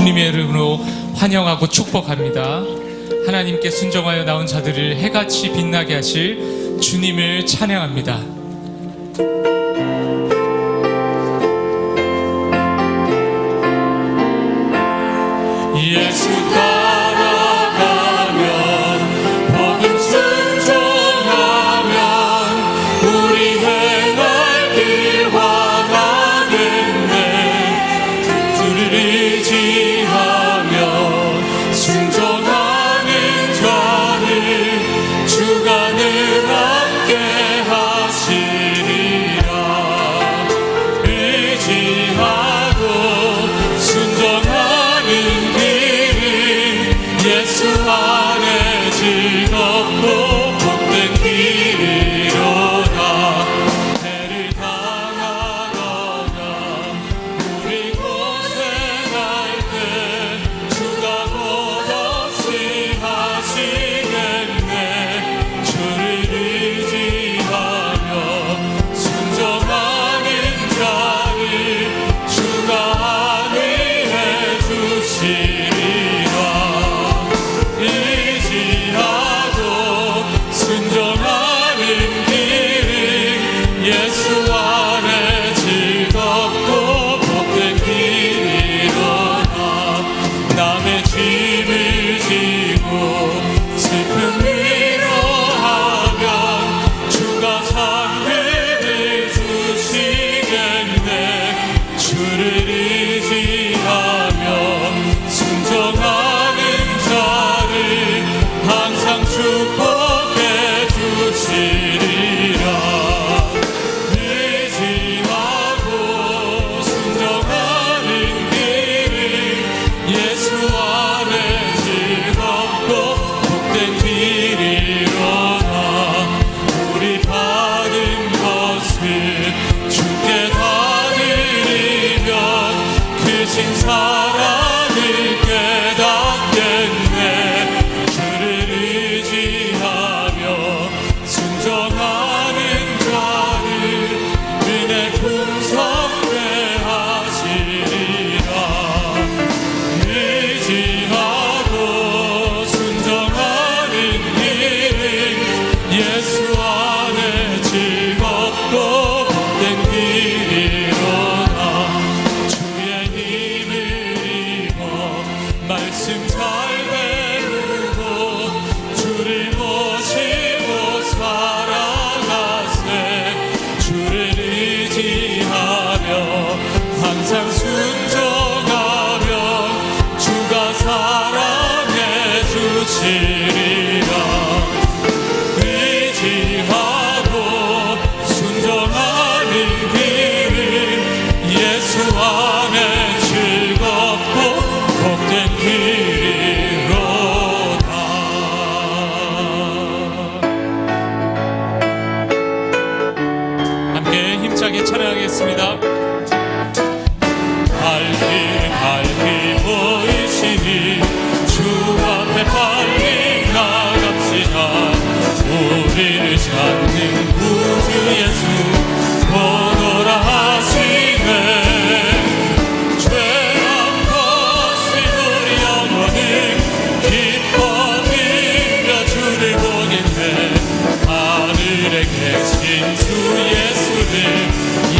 주님의 이름으로 환영하고 축복합니다. 하나님께 순종하여 나온 자들을 해같이 빛나게 하실 주님을 찬양합니다. 예수 따라가면 복음 순종하면 우리 행할 길 화나겠네. 주를 의지하며 순종하는 자를 주가 늘 함께 하시리라. 의지하고 순종하는 예수 안에 즐겁고 복된 길이로다. 해를 당하거나 우리 고생할 때 주가 곧 없이 하시겠네. 주를 의지하며 순종하는 자를 주가 안위해 주시리라. 의지하고 순종하는 길은 예수 안에 즐겁고 복된 길이로다. 남의 짐을 지고 슬픔 위로하면 주가 상급을 주시겠네. 주를 의지하며 순종하는 자를 항상 축복해 주시리라. 의지하고 순종하는 길은 예수 안에 즐겁고 복된 길이로다. 우리 받은 것을 주께 다 드리면 크신 사랑을 깨닫겠네. 주를 의지하며 순종하는 자를 은혜 풍성케 하시리라. 의지하고 순종하는 길은 예수 안에 즐겁고 복된 길이로다. 주의 힘을 입어 말씀 잘 배우고 주를 모시고 살아가세. 주를 의지하며 항상 순종하며 주가 사랑해 주시리라. 의지하고 순종하는 길은 예수 안에 즐겁고 복된 길이로다. 함께 힘차게 찬양하겠습니다. 갈길 보이시니 주 앞에 빨리 나갑시다. 우리를 찾는 구주 예수 오너라 하시네. 죄악 벗은 우리 영혼은 기뻐 빌며 주를 보겠네. 하늘에 계신 주 예수를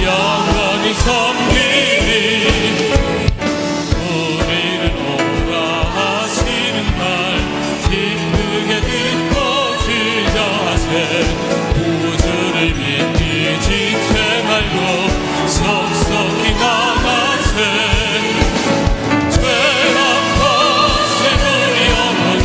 영원히 섬기리. 우리를 오라 하시는 말 기쁘게 듣고 즐겨하세. 구주를 믿기 지체 말고 속속히 나가세. 죄악 벗은 우리 영혼은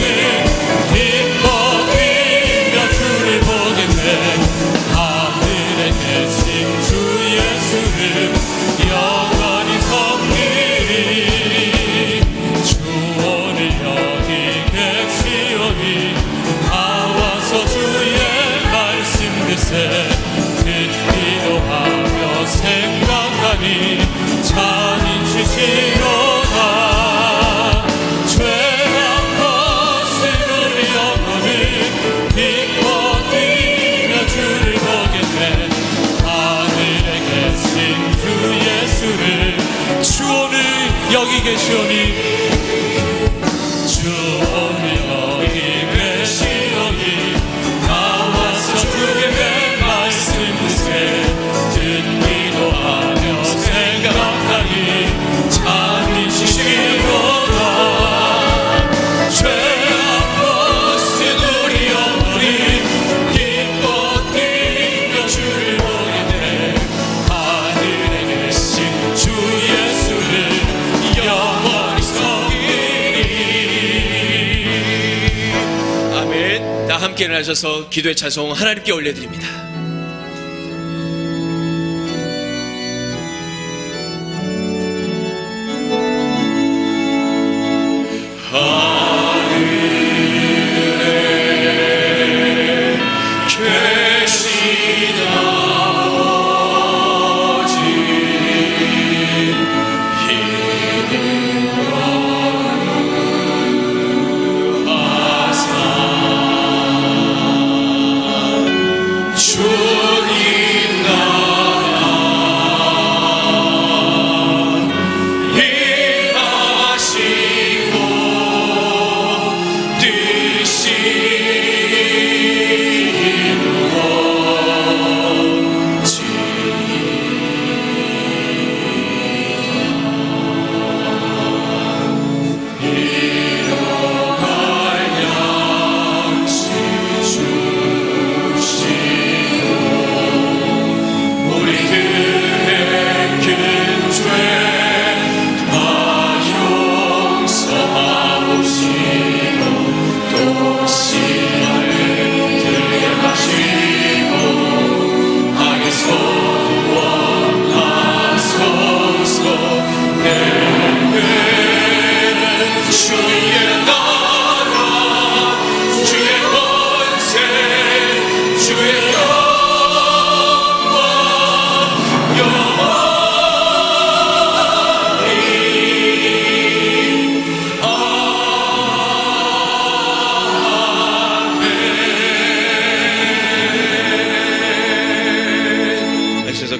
함께 일어나셔서 기도의 찬송 하나님께 올려드립니다.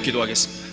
기도하겠습니다.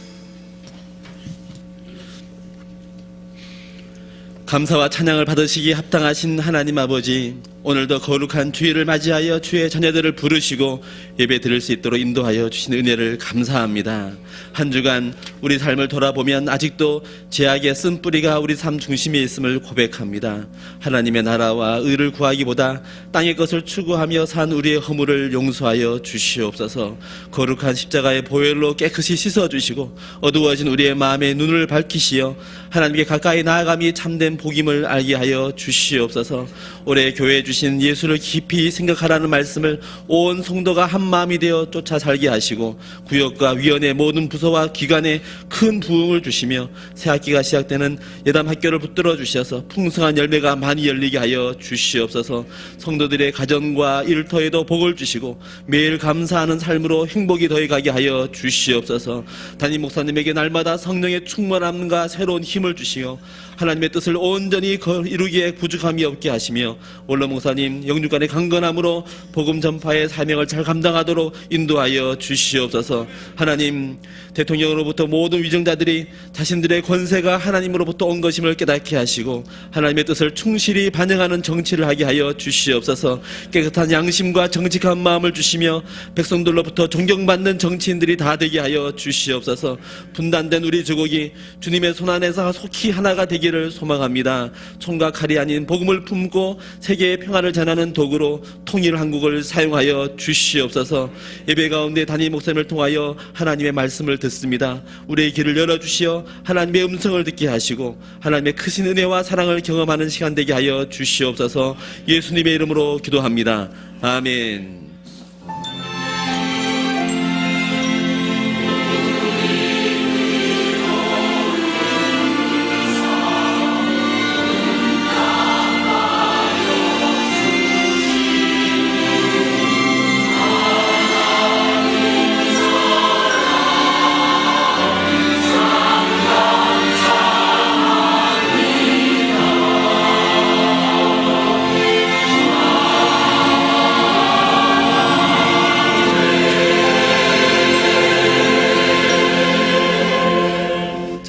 감사와 찬양을 받으시기 합당하신 하나님 아버지, 오늘도 거룩한 주일을 맞이하여 주의 자녀들을 부르시고 예배 드릴 수 있도록 인도하여 주신 은혜를 감사합니다. 한 주간 우리 삶을 돌아보면 아직도 죄악의 쓴뿌리가 우리 삶 중심에 있음을 고백합니다. 하나님의 나라와 의를 구하기보다 땅의 것을 추구하며 산 우리의 허물을 용서하여 주시옵소서. 거룩한 십자가의 보혈로 깨끗이 씻어주시고 어두워진 우리의 마음의 눈을 밝히시어 하나님께 가까이 나아감이 참된 복임을 알게 하여 주시옵소서. 올해 교회에 주신 예수를 깊이 생각하라는 말씀을 온 성도가 한 마음이 되어 쫓아 살게 하시고 구역과 위원회 모든 부서와 기관에 큰 부흥을 주시며 새학기가 시작되는 예담 학교를 붙들어 주셔서 풍성한 열매가 많이 열리게 하여 주시옵소서. 성도들의 가정과 일터에도 복을 주시고 매일 감사하는 삶으로 행복이 더해가게 하여 주시옵소서. 담임 목사님에게 날마다 성령의 충만함과 새로운 힘을 주시어 하나님의 뜻을 온전히 이루기에 부족함이 없게 하시며 원로 목사님 영육간의 강건함으로 복음 전파의 사명을 잘 감당하도록 인도하여 주시옵소서. 하나님, 대통령으로부터 모든 위정자들이 자신들의 권세가 하나님으로부터 온 것임을 깨닫게 하시고 하나님의 뜻을 충실히 반영하는 정치를 하게 하여 주시옵소서. 깨끗한 양심과 정직한 마음을 주시며 백성들로부터 존경받는 정치인들이 다 되게 하여 주시옵소서. 분단된 우리 조국이 주님의 손안에서 속히 하나가 되기를 소망합니다. 총과 칼이 아닌 복음을 품고 세계의 평화를 전하는 도구로 통일 한국을 사용하여 주시옵소서. 예배 가운데 담임 목사님을 통하여 하나님의 말씀을 듣습니다. 우리의 길을 열어주시어 하나님의 음성을 듣게 하시고 하나님의 크신 은혜와 사랑을 경험하는 시간 되게 하여 주시옵소서. 예수님의 이름으로 기도합니다. 아멘.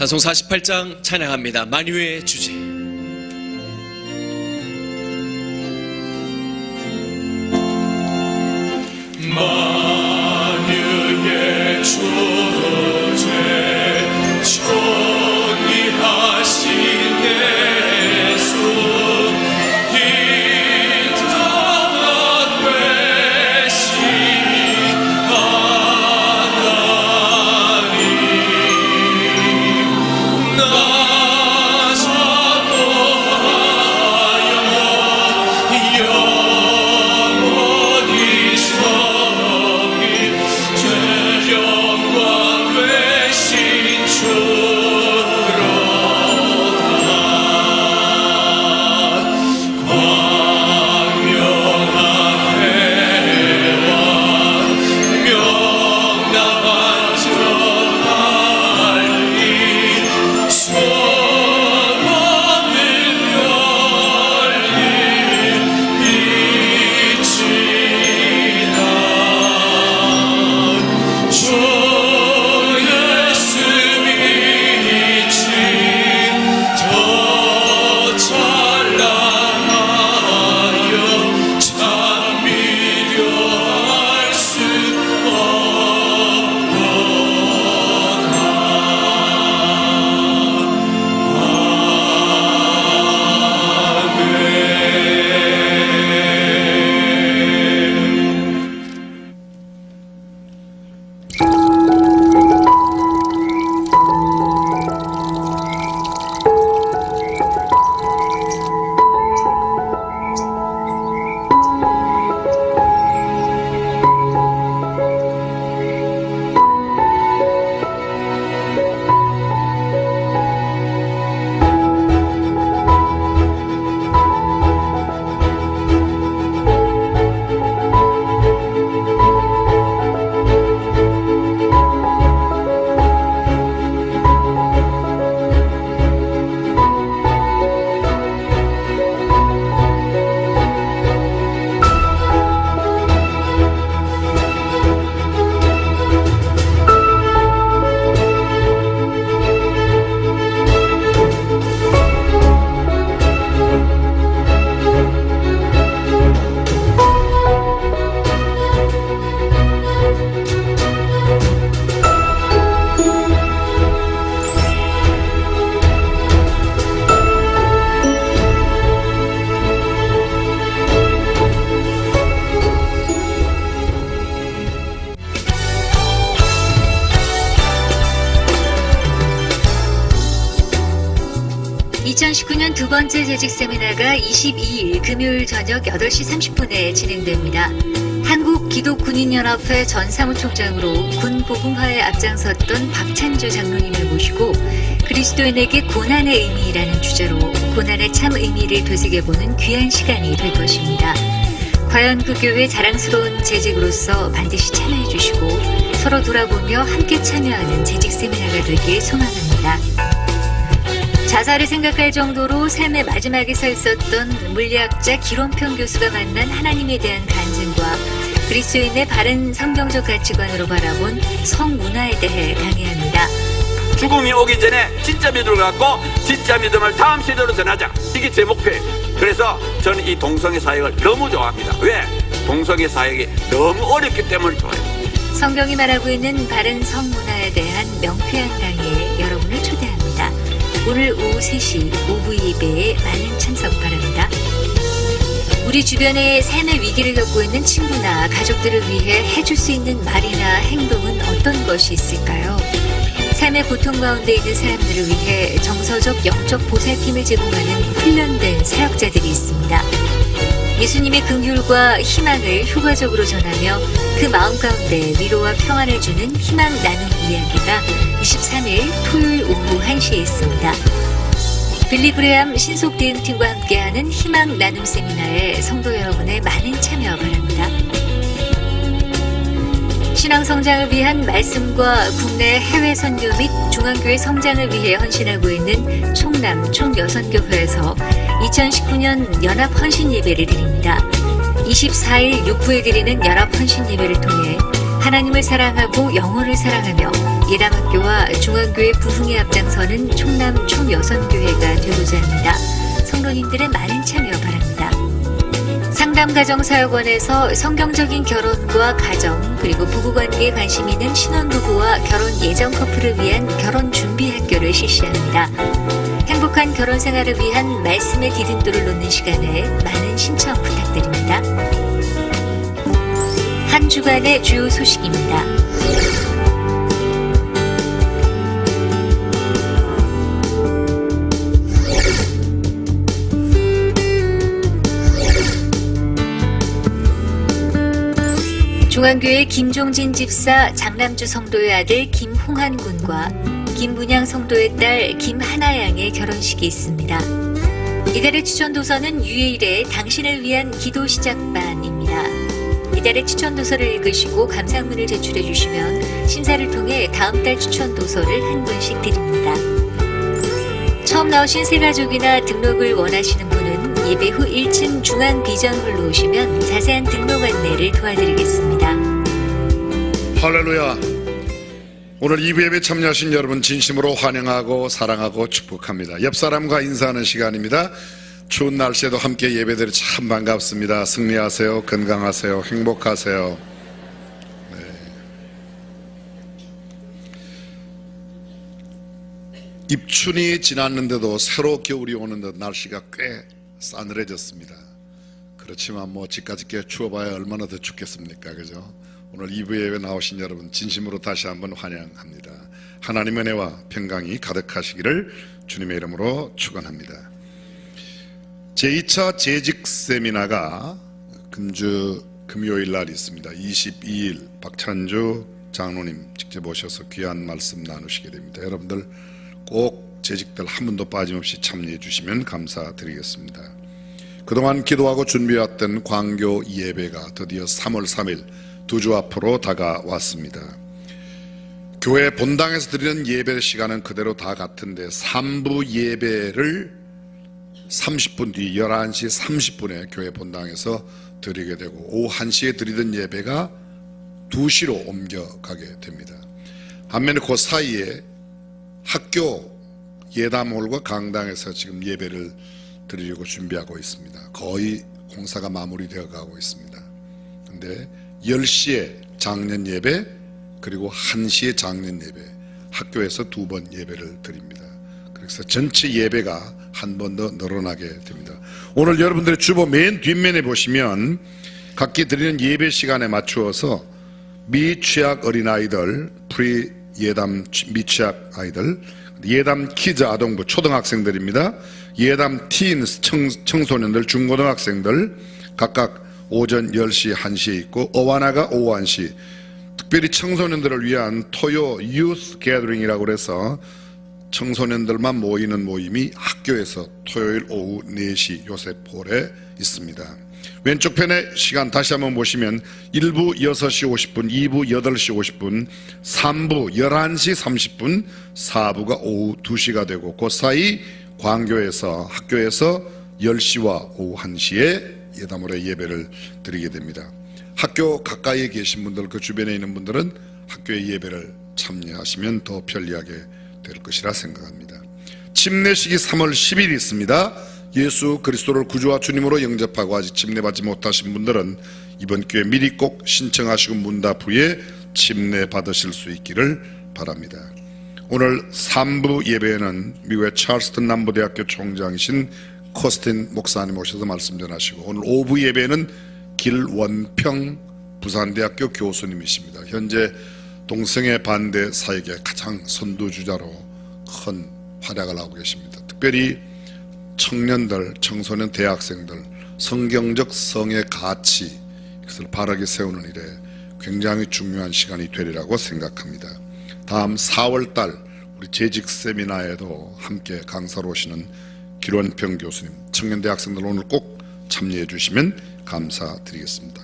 찬송 48장 찬양합니다. 만유의 주제. 만유의 주제 존귀하신 예수 인정한 되신 하나님 나사 2019년 두 번째 재직 세미나가 22일 금요일 저녁 8시 30분에 진행됩니다. 한국기독군인연합회 전 사무총장으로 군 복음화에 앞장섰던 박찬주 장로님을 모시고 그리스도인에게 고난의 의미라는 주제로 고난의 참 의미를 되새겨보는 귀한 시간이 될 것입니다. 과연 그 교회 자랑스러운 재직으로서 반드시 참여해 주시고 서로 돌아보며 함께 참여하는 재직 세미나가 되길 소망합니다. 자살을 생각할 정도로 삶의 마지막에 서 있었던 물리학자 기론평 교수가 만난 하나님에 대한 간증과 그리스도인의 바른 성경적 가치관으로 바라본 성문화에 대해 강의합니다. 죽음이 오기 전에 진짜 믿음을 갖고 진짜 믿음을 다음 세대로 전하자. 이게 제 목표예요. 그래서 저는 이 동성애 사역을 너무 좋아합니다. 왜? 동성애 사역이 너무 어렵기 때문에 좋아요. 성경이 말하고 있는 바른 성문화에 대한 명쾌한 강의에 여러분을 초대합니다. 오늘 오후 3시 오후 예배에 많은 참석 바랍니다. 우리 주변에 삶의 위기를 겪고 있는 친구나 가족들을 위해 해줄 수 있는 말이나 행동은 어떤 것이 있을까요? 삶의 고통 가운데 있는 사람들을 위해 정서적, 영적 보살핌을 제공하는 훈련된 사역자들이 있습니다. 예수님의 긍휼과 희망을 효과적으로 전하며 그 마음 가운데 위로와 평안을 주는 희망 나눔 이야기가 23일 토요일 오후 1시에 있습니다. 빌리 그레암 신속 대응팀과 함께하는 희망 나눔 세미나에 성도 여러분의 많은 참여 바랍니다. 신앙 성장을 위한 말씀과 국내 해외 선교 및 중앙교회 성장을 위해 헌신하고 있는 총남 총여선교회에서 2019년 연합 헌신 예배를 드립니다. 24일 6부에 드리는 연합 헌신 예배를 통해 하나님을 사랑하고 영혼을 사랑하며 예람학교와 중앙교회 부흥에 앞장서는 총남 총여선교회가 되고자 합니다. 성도님들의 많은 참여 바랍니다. 상담가정사역원에서 성경적인 결혼과 가정 그리고 부부관계에 관심 있는 신혼부부와 결혼 예정 커플을 위한 결혼 준비 학교를 실시합니다. 행복한 결혼 생활을 위한 말씀의 디딤돌을 놓는 시간에 많은 신청 부탁드립니다. 한 주간의 주요 소식입니다. 중앙교회 김종진 집사 장남주 성도의 아들 김홍한 군과 김문양 성도의 딸 김하나양의 결혼식이 있습니다. 이달의 추천도서는 유일의 당신을 위한 기도 시작반입니다. 이달의 추천도서를 읽으시고 감상문을 제출해 주시면 심사를 통해 다음 달 추천도서를 한 권씩 드립니다. 처음 나오신 새가족이나 등록을 원하시는 분은 예배 후 1층 중앙 비전홀로 오시면 자세한 등록 안내를 도와드리겠습니다. 할렐루야. 오늘 2부 예배 참여하신 여러분 진심으로 환영하고 사랑하고 축복합니다. 옆 사람과 인사하는 시간입니다. 추운 날씨에도 함께 예배드리 참 반갑습니다. 승리하세요. 건강하세요. 행복하세요. 입춘이 지났는데도 새로 겨울이 오는 듯 날씨가 꽤 싸늘해졌습니다. 그렇지만 뭐 집까지 꽤 추워봐야 얼마나 더 춥겠습니까? 그죠? 오늘 2부 예배 나오신 여러분 진심으로 다시 한번 환영합니다. 하나님의 은혜와 평강이 가득하시기를 주님의 이름으로 축원합니다. 제2차 재직 세미나가 금요일 날 있습니다. 22일 박찬주 장로님 직접 오셔서 귀한 말씀 나누시게 됩니다. 여러분들 꼭 재직들 한 분도 빠짐없이 참여해 주시면 감사드리겠습니다. 그동안 기도하고 준비해왔던 광교 예배가 드디어 3월 3일 두 주 앞으로 다가왔습니다. 교회 본당에서 드리는 예배 시간은 그대로 다 같은데 3부 예배를 30분 뒤 11시 30분에 교회 본당에서 드리게 되고 오후 1시에 드리던 예배가 2시로 옮겨가게 됩니다. 반면에 그 사이에 학교 예담홀과 강당에서 지금 예배를 드리려고 준비하고 있습니다. 거의 공사가 마무리되어 가고 있습니다. 근데 10시에 장년 예배 그리고 1시에 장년 예배 학교에서 2번 예배를 드립니다. 그래서 전체 예배가 한 번 더 늘어나게 됩니다. 오늘 여러분들의 주보 맨 뒷면에 보시면 각기 드리는 예배 시간에 맞추어서 미취학 어린아이들 프리 예담 미취학 아이들 예담 키즈 아동부 초등학생들입니다. 예담 티인스 청소년들 중고등학생들 각각 오전 10시 1시에 있고 어와나가 오후 1시 특별히 청소년들을 위한 토요 유스 게더링이라고 해서 청소년들만 모이는 모임이 학교에서 토요일 오후 4시 요셉홀에 있습니다. 왼쪽 편에 시간 다시 한번 보시면 1부 6시 50분, 2부 8시 50분, 3부 11시 30분, 4부가 오후 2시가 되고 그 사이 광교에서 학교에서 10시와 오후 1시에 예담홀에 예배를 드리게 됩니다. 학교 가까이에 계신 분들, 그 주변에 있는 분들은 학교의 예배를 참여하시면 더 편리하게 될 것이라 생각합니다. 침례식이 3월 10일 있습니다. 예수 그리스도를 구주와 주님으로 영접하고 아직 침례받지 못하신 분들은 이번 기회에 미리 꼭 신청하시고 문답 후에 침례 받으실 수 있기를 바랍니다. 오늘 3부 예배에는 미국의 찰스턴 남부대학교 총장이신 코스틴 목사님 오셔서 말씀 전하시고, 오늘 오후 예배에는 길원평 부산대학교 교수님이십니다. 현재 동성애 반대 사역의 가장 선두주자로 큰 활약을 하고 계십니다. 특별히 청년들, 청소년, 대학생들 성경적 성의 가치, 이것을 바르게 세우는 일에 굉장히 중요한 시간이 되리라고 생각합니다. 다음 4월달 우리 재직 세미나에도 함께 강사로 오시는 길원평 교수님, 청년 대학생들 오늘 꼭 참여해 주시면 감사드리겠습니다.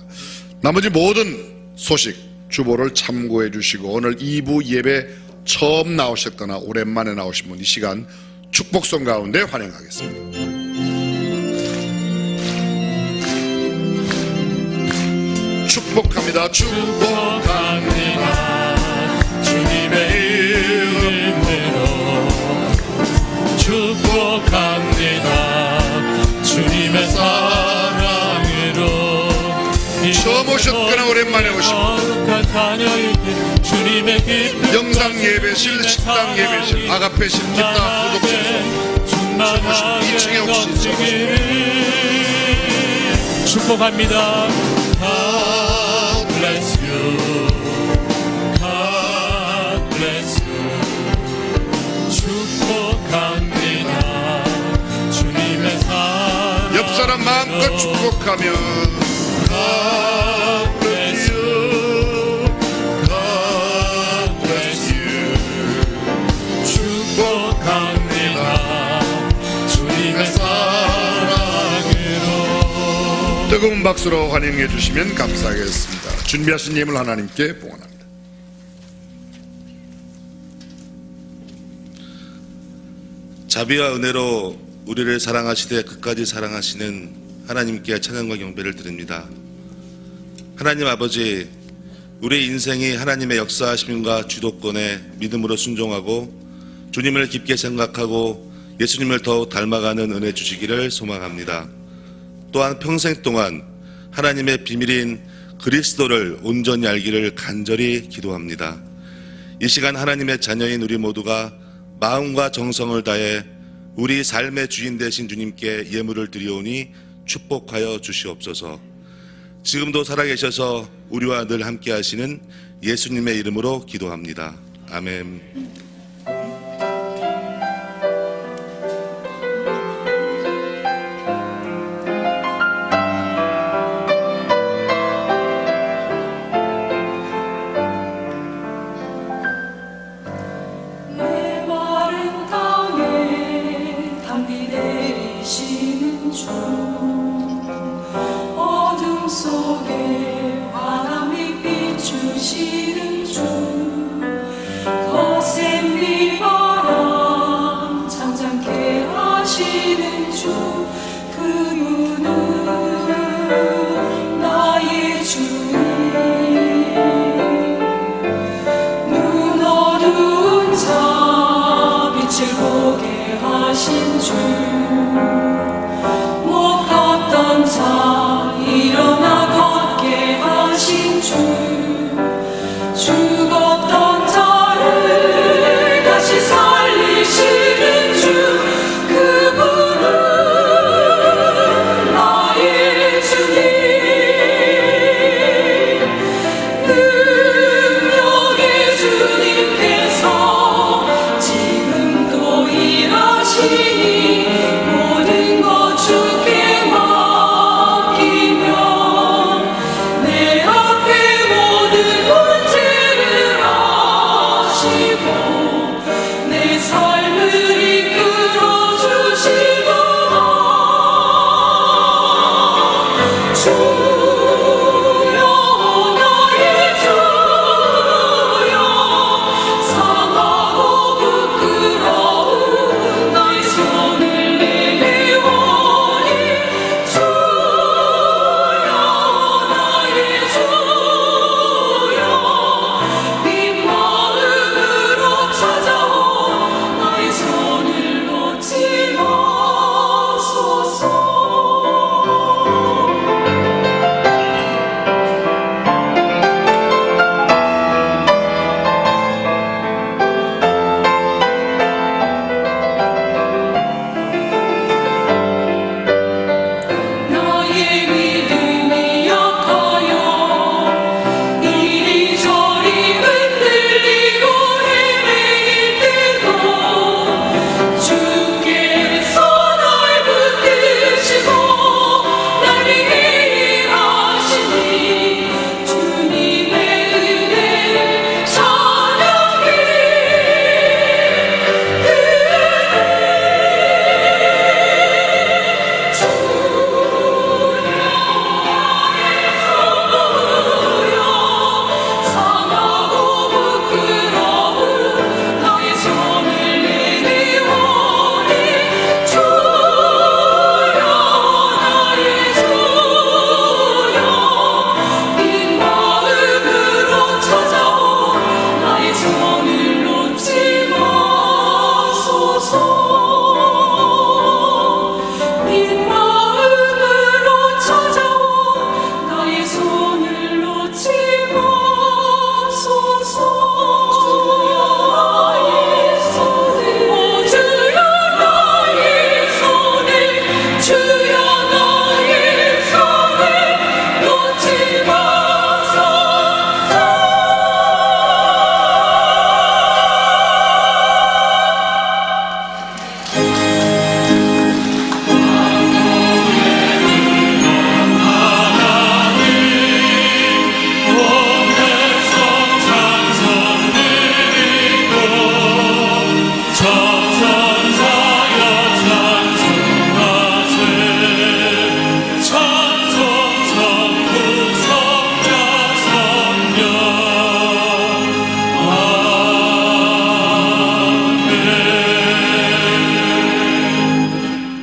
나머지 모든 소식 주보를 참고해 주시고, 오늘 2부 예배 처음 나오셨거나 오랜만에 나오신 분 이 시간 축복송 가운데 환영하겠습니다. 축복합니다. 축복합니다. 주님의 이름으로 축복합니다. 주님의 사랑으로 처음 오셨거나 오랜만에 오신 영상 예배실, 식당 예배실, 아가페실, 기타 구독실 처음 오신 2층에 혹시 축복합니다. God bless you. God bless you. 축복합니다. 주님의 사랑. 옆 사람 마음껏 축복하면 God bless you. God bless you. 축복합니다. 주님의 사랑으로. 뜨거운 박수로 환영해 주시면 감사하겠습니다. 준비하신 예물 하나님께 봉헌합니다. 자비와 은혜로 우리를 사랑하시되 끝까지 사랑하시는 하나님께 찬양과 경배를 드립니다. 하나님 아버지, 우리의 인생이 하나님의 역사하심과 주도권에 믿음으로 순종하고 주님을 깊게 생각하고 예수님을 더욱 닮아가는 은혜 주시기를 소망합니다. 또한 평생 동안 하나님의 비밀인 그리스도를 온전히 알기를 간절히 기도합니다. 이 시간 하나님의 자녀인 우리 모두가 마음과 정성을 다해 우리 삶의 주인 되신 주님께 예물을 드리오니 축복하여 주시옵소서. 지금도 살아계셔서 우리와 늘 함께 하시는 예수님의 이름으로 기도합니다. 아멘. 속에 환함이 비추시는 주, 거센 비바람 잠잠케 하시는 주, 그분은 나의 주님. 눈 어두운 자 빛을 보게 하신 주, 못 걷던 자 일어나고 주여 나의 주여 상하고 부끄러운 나의 손을 내밀오니 주여 나의 주여 빈 마음으로 찾아온 나의 손을 놓지 마소서. 나의 믿음이 약하여 이리저리 흔들리고 헤매일 때도 주께서 날 붙드시고 날 위해 일하시니 주님의 은혜를 찬양해. 상하고 부끄러운 나의 손을 내밀오니 주여 나의 주여 빈 마음으로 찾아온 나의 손을 놓지 마소서. 빈 마음으로 찾아온 나의 손을 놓지 마소서. 주여 나의 손을 주여 나의 손을 놓지 마소서.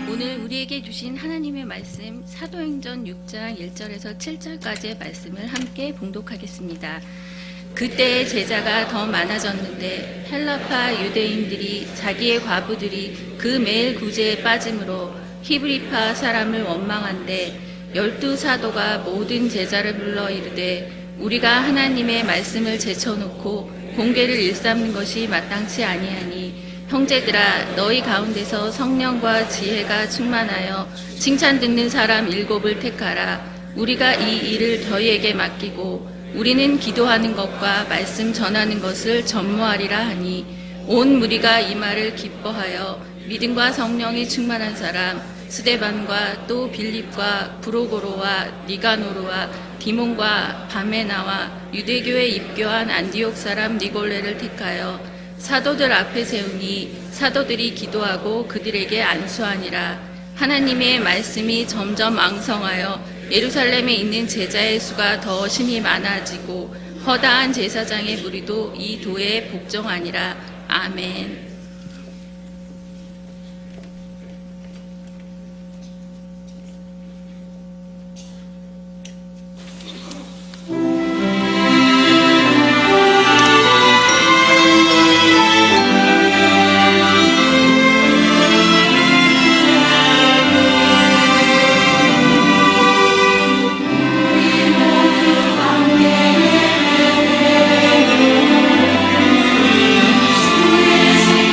오늘 우리에게 주신 하나님의 말씀 사도행전 6장 1절에서 7절까지의 말씀을 함께 봉독하겠습니다. 그때 제자가 더 많아졌는데 헬라파 유대인들이 자기의 과부들이 그 매일 구제에 빠짐으로 히브리파 사람을 원망한데 12사도가 모든 제자를 불러 이르되 우리가 하나님의 말씀을 제쳐놓고 공개를 일삼는 것이 마땅치 아니하니 형제들아 너희 가운데서 성령과 지혜가 충만하여 칭찬 듣는 사람 7을 택하라. 우리가 이 일을 저희에게 맡기고 우리는 기도하는 것과 말씀 전하는 것을 전무하리라 하니 온 무리가 이 말을 기뻐하여 믿음과 성령이 충만한 사람 스데반과 또 빌립과 브로고로와 니가노르와 디몬과 바메나와 유대교에 입교한 안디옥 사람 니골레를 택하여 사도들 앞에 세우니 사도들이 기도하고 그들에게 안수하니라. 하나님의 말씀이 점점 왕성하여 예루살렘에 있는 제자의 수가 더 심히 많아지고 허다한 제사장의 무리도 이 도에 복종하니라. 아멘. 주의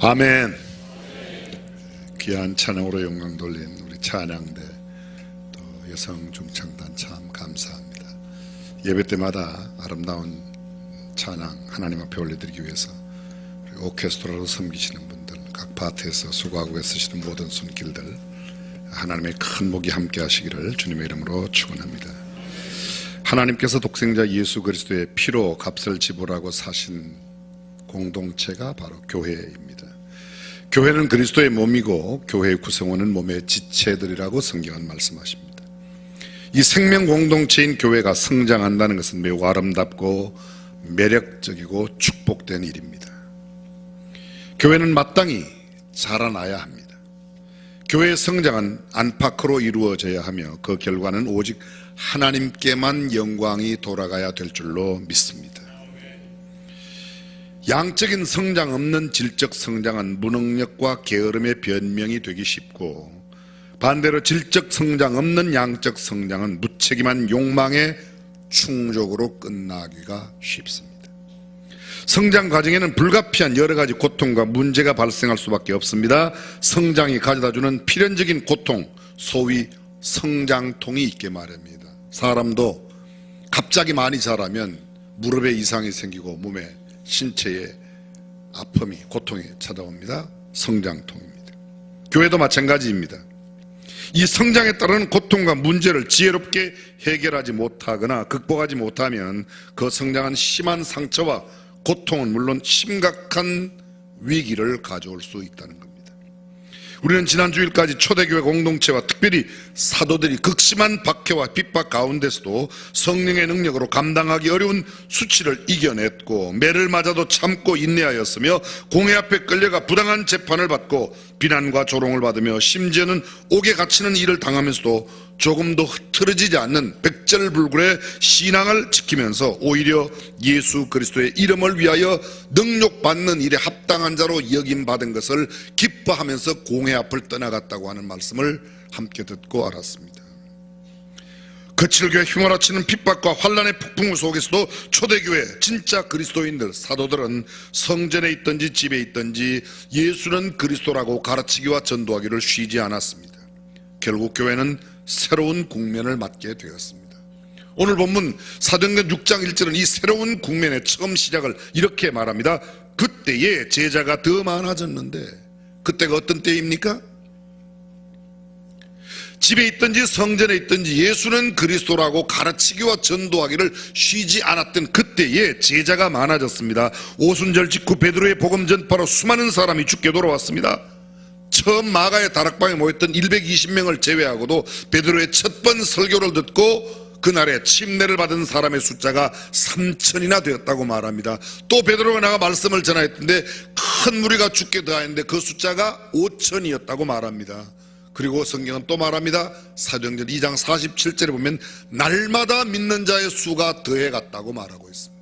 아멘. 귀한 찬양으로 영광 돌린 우리 찬양대 또 여성 중창단 참 감사합니다. 예배 때마다 아름다운 찬양 하나님 앞에 올려드리기 위해서 오케스트라로 섬기시는 분들, 각 파트에서 수고하고 애쓰시는 모든 손길들, 하나님의 큰 복이 함께 하시기를 주님의 이름으로 축원합니다. 하나님께서 독생자 예수 그리스도의 피로 값을 지불하고 사신 공동체가 바로 교회입니다. 교회는 그리스도의 몸이고 교회의 구성원은 몸의 지체들이라고 성경은 말씀하십니다. 이 생명 공동체인 교회가 성장한다는 것은 매우 아름답고 매력적이고 축복된 일입니다. 교회는 마땅히 자라나야 합니다. 교회의 성장은 안팎으로 이루어져야 하며 그 결과는 오직 하나님께만 영광이 돌아가야 될 줄로 믿습니다. 양적인 성장 없는 질적 성장은 무능력과 게으름의 변명이 되기 쉽고, 반대로 질적 성장 없는 양적 성장은 무책임한 욕망의 충족으로 끝나기가 쉽습니다. 성장 과정에는 불가피한 여러 가지 고통과 문제가 발생할 수밖에 없습니다. 성장이 가져다주는 필연적인 고통, 소위 성장통이 있게 마련입니다. 사람도 갑자기 많이 자라면 무릎에 이상이 생기고 몸에 신체의 아픔이, 고통이 찾아옵니다. 성장통입니다. 교회도 마찬가지입니다. 이 성장에 따르는 고통과 문제를 지혜롭게 해결하지 못하거나 극복하지 못하면 그 성장은 심한 상처와 고통은 물론 심각한 위기를 가져올 수 있다는 겁니다. 우리는 지난 주일까지 초대교회 공동체와 특별히 사도들이 극심한 박해와 핍박 가운데서도 성령의 능력으로 감당하기 어려운 수치를 이겨냈고, 매를 맞아도 참고 인내하였으며, 공회 앞에 끌려가 부당한 재판을 받고 비난과 조롱을 받으며 심지어는 옥에 갇히는 일을 당하면서도 조금도 흐트러지지 않는 백절불굴의 신앙을 지키면서 오히려 예수 그리스도의 이름을 위하여 능욕받는 일에 합당한 자로 여김받은 것을 기뻐하면서 공회 앞을 떠나갔다고 하는 말씀을 함께 듣고 알았습니다. 거칠게 휘몰아치는 핍박과 환난의 폭풍 속에서도 초대교회 진짜 그리스도인들, 사도들은 성전에 있든지 집에 있든지 예수는 그리스도라고 가르치기와 전도하기를 쉬지 않았습니다. 결국 교회는 새로운 국면을 맞게 되었습니다. 오늘 본문 사도행전 6장 1절은 이 새로운 국면의 처음 시작을 이렇게 말합니다. 그때에 제자가 더 많아졌는데, 그때가 어떤 때입니까? 집에 있든지 성전에 있든지 예수는 그리스도라고 가르치기와 전도하기를 쉬지 않았던 그때에 제자가 많아졌습니다. 오순절 직후 베드로의 복음 전파로 수많은 사람이 죽게 돌아왔습니다. 처음 마가의 다락방에 모였던 120명을 제외하고도 베드로의 첫 번 설교를 듣고 그날에 침례를 받은 사람의 숫자가 3,000이나 되었다고 말합니다. 또 베드로가 나가 말씀을 전하였던데 큰 무리가 죽게 더하였는데 그 숫자가 5,000이었다고 말합니다. 그리고 성경은 또 말합니다. 사도행전 2장 47절에 보면 날마다 믿는 자의 수가 더해갔다고 말하고 있습니다.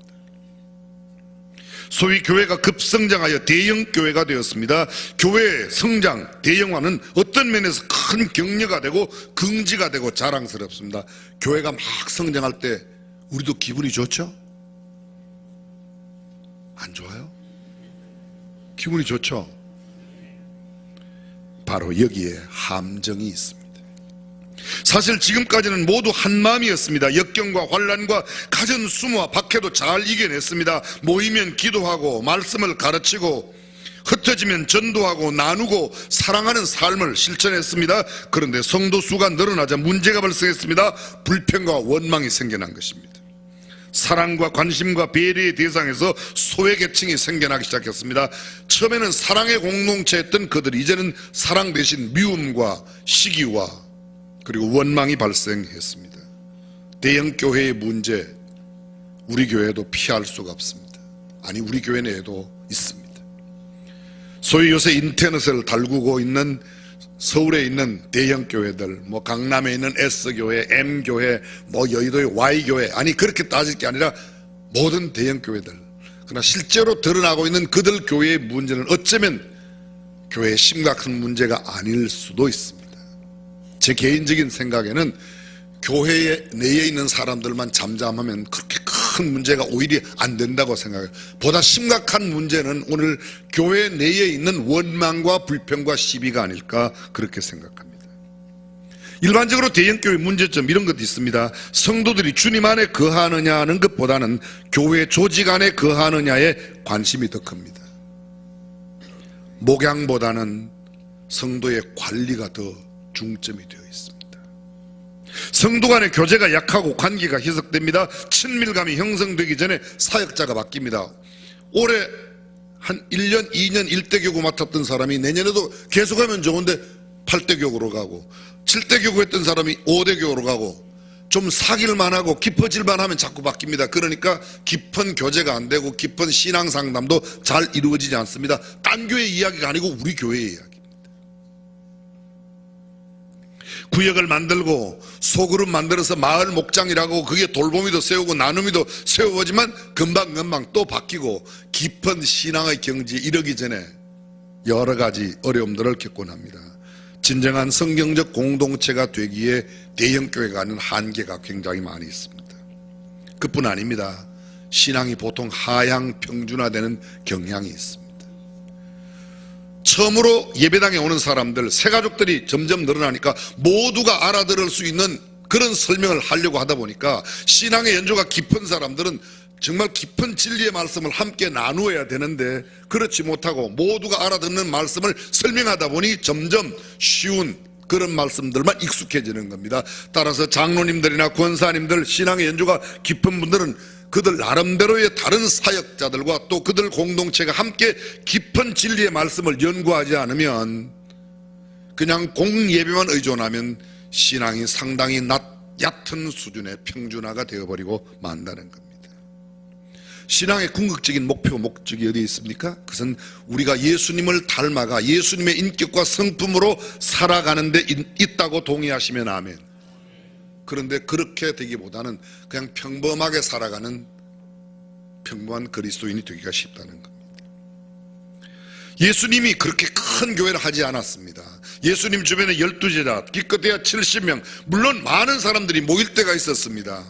소위 교회가 급성장하여 대형교회가 되었습니다. 교회의 성장, 대형화는 어떤 면에서 큰 격려가 되고 긍지가 되고 자랑스럽습니다. 교회가 막 성장할 때 우리도 기분이 좋죠? 안 좋아요? 기분이 좋죠? 바로 여기에 함정이 있습니다. 사실 지금까지는 모두 한 마음이었습니다. 역경과 환난과 가진 수모와 박해도 잘 이겨냈습니다. 모이면 기도하고 말씀을 가르치고 흩어지면 전도하고 나누고 사랑하는 삶을 실천했습니다. 그런데 성도 수가 늘어나자 문제가 발생했습니다. 불평과 원망이 생겨난 것입니다. 사랑과 관심과 배려의 대상에서 소외계층이 생겨나기 시작했습니다. 처음에는 사랑의 공동체였던 그들이 이제는 사랑 대신 미움과 시기와 그리고 원망이 발생했습니다. 대형교회의 문제, 우리 교회도 피할 수가 없습니다. 아니, 우리 교회 내에도 있습니다. 소위 요새 인터넷을 달구고 있는 서울에 있는 대형교회들, 뭐 강남에 있는 S교회, M교회, 뭐 여의도의 Y교회, 아니 그렇게 따질 게 아니라 모든 대형교회들, 그러나 실제로 드러나고 있는 그들 교회의 문제는 어쩌면 교회의 심각한 문제가 아닐 수도 있습니다. 제 개인적인 생각에는 교회 내에 있는 사람들만 잠잠하면 그렇게 큰 큰 문제가 오히려 안 된다고 생각해요. 보다 심각한 문제는 오늘 교회 내에 있는 원망과 불평과 시비가 아닐까 그렇게 생각합니다. 일반적으로 대형교회 문제점 이런 것도 있습니다. 성도들이 주님 안에 거하느냐는 것보다는 교회 조직 안에 거하느냐에 관심이 더 큽니다. 목양보다는 성도의 관리가 더 중점이 되어 있습니다. 성도 간의 교제가 약하고 관계가 희석됩니다. 친밀감이 형성되기 전에 사역자가 바뀝니다. 올해 한 1년, 2년 1대 교구 맡았던 사람이 내년에도 계속하면 좋은데 8대 교구로 가고, 7대 교구 했던 사람이 5대 교구로 가고, 좀 사귈만 하고 깊어질만 하면 자꾸 바뀝니다. 그러니까 깊은 교제가 안 되고 깊은 신앙 상담도 잘 이루어지지 않습니다. 딴 교회 이야기가 아니고 우리 교회의 이야기입니다. 구역을 만들고 소그룹 만들어서 마을 목장이라고 그게 돌보미도 세우고 나눔이도 세워보지만 금방금방 또 바뀌고 깊은 신앙의 경지에 이르기 전에 여러 가지 어려움들을 겪곤 합니다. 진정한 성경적 공동체가 되기에 대형교회가 하는 한계가 굉장히 많이 있습니다. 그뿐 아닙니다. 신앙이 보통 하향 평준화되는 경향이 있습니다. 처음으로 예배당에 오는 사람들, 새가족들이 점점 늘어나니까 모두가 알아들을 수 있는 그런 설명을 하려고 하다 보니까 신앙의 연조가 깊은 사람들은 정말 깊은 진리의 말씀을 함께 나누어야 되는데 그렇지 못하고 모두가 알아듣는 말씀을 설명하다 보니 점점 쉬운 그런 말씀들만 익숙해지는 겁니다. 따라서 장로님들이나 권사님들, 신앙의 연조가 깊은 분들은 그들 나름대로의 다른 사역자들과 또 그들 공동체가 함께 깊은 진리의 말씀을 연구하지 않으면 그냥 공예배만 의존하면 신앙이 상당히 얕은 수준의 평준화가 되어버리고 만다는 겁니다. 신앙의 궁극적인 목적이 어디에 있습니까? 그것은 우리가 예수님을 닮아가 예수님의 인격과 성품으로 살아가는 데 있다고 동의하시면 아멘. 그런데 그렇게 되기보다는 그냥 평범하게 살아가는 평범한 그리스도인이 되기가 쉽다는 겁니다. 예수님이 그렇게 큰 교회를 하지 않았습니다. 예수님 주변에 12제자, 기껏해야 70명, 물론 많은 사람들이 모일 때가 있었습니다.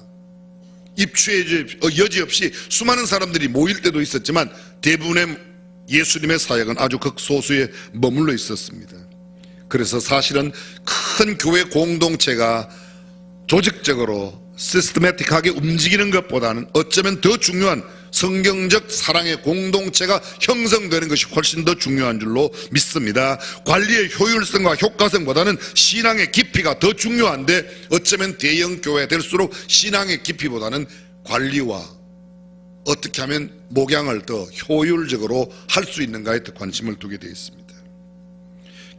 입추의 여지 없이 수많은 사람들이 모일 때도 있었지만 대부분의 예수님의 사역은 아주 극소수에 머물러 있었습니다. 그래서 사실은 큰 교회 공동체가 조직적으로 시스테매틱하게 움직이는 것보다는 어쩌면 더 중요한 성경적 사랑의 공동체가 형성되는 것이 훨씬 더 중요한 줄로 믿습니다. 관리의 효율성과 효과성보다는 신앙의 깊이가 더 중요한데 어쩌면 대형 교회 될수록 신앙의 깊이보다는 관리와 어떻게 하면 목양을 더 효율적으로 할 수 있는가에 더 관심을 두게 되어 있습니다.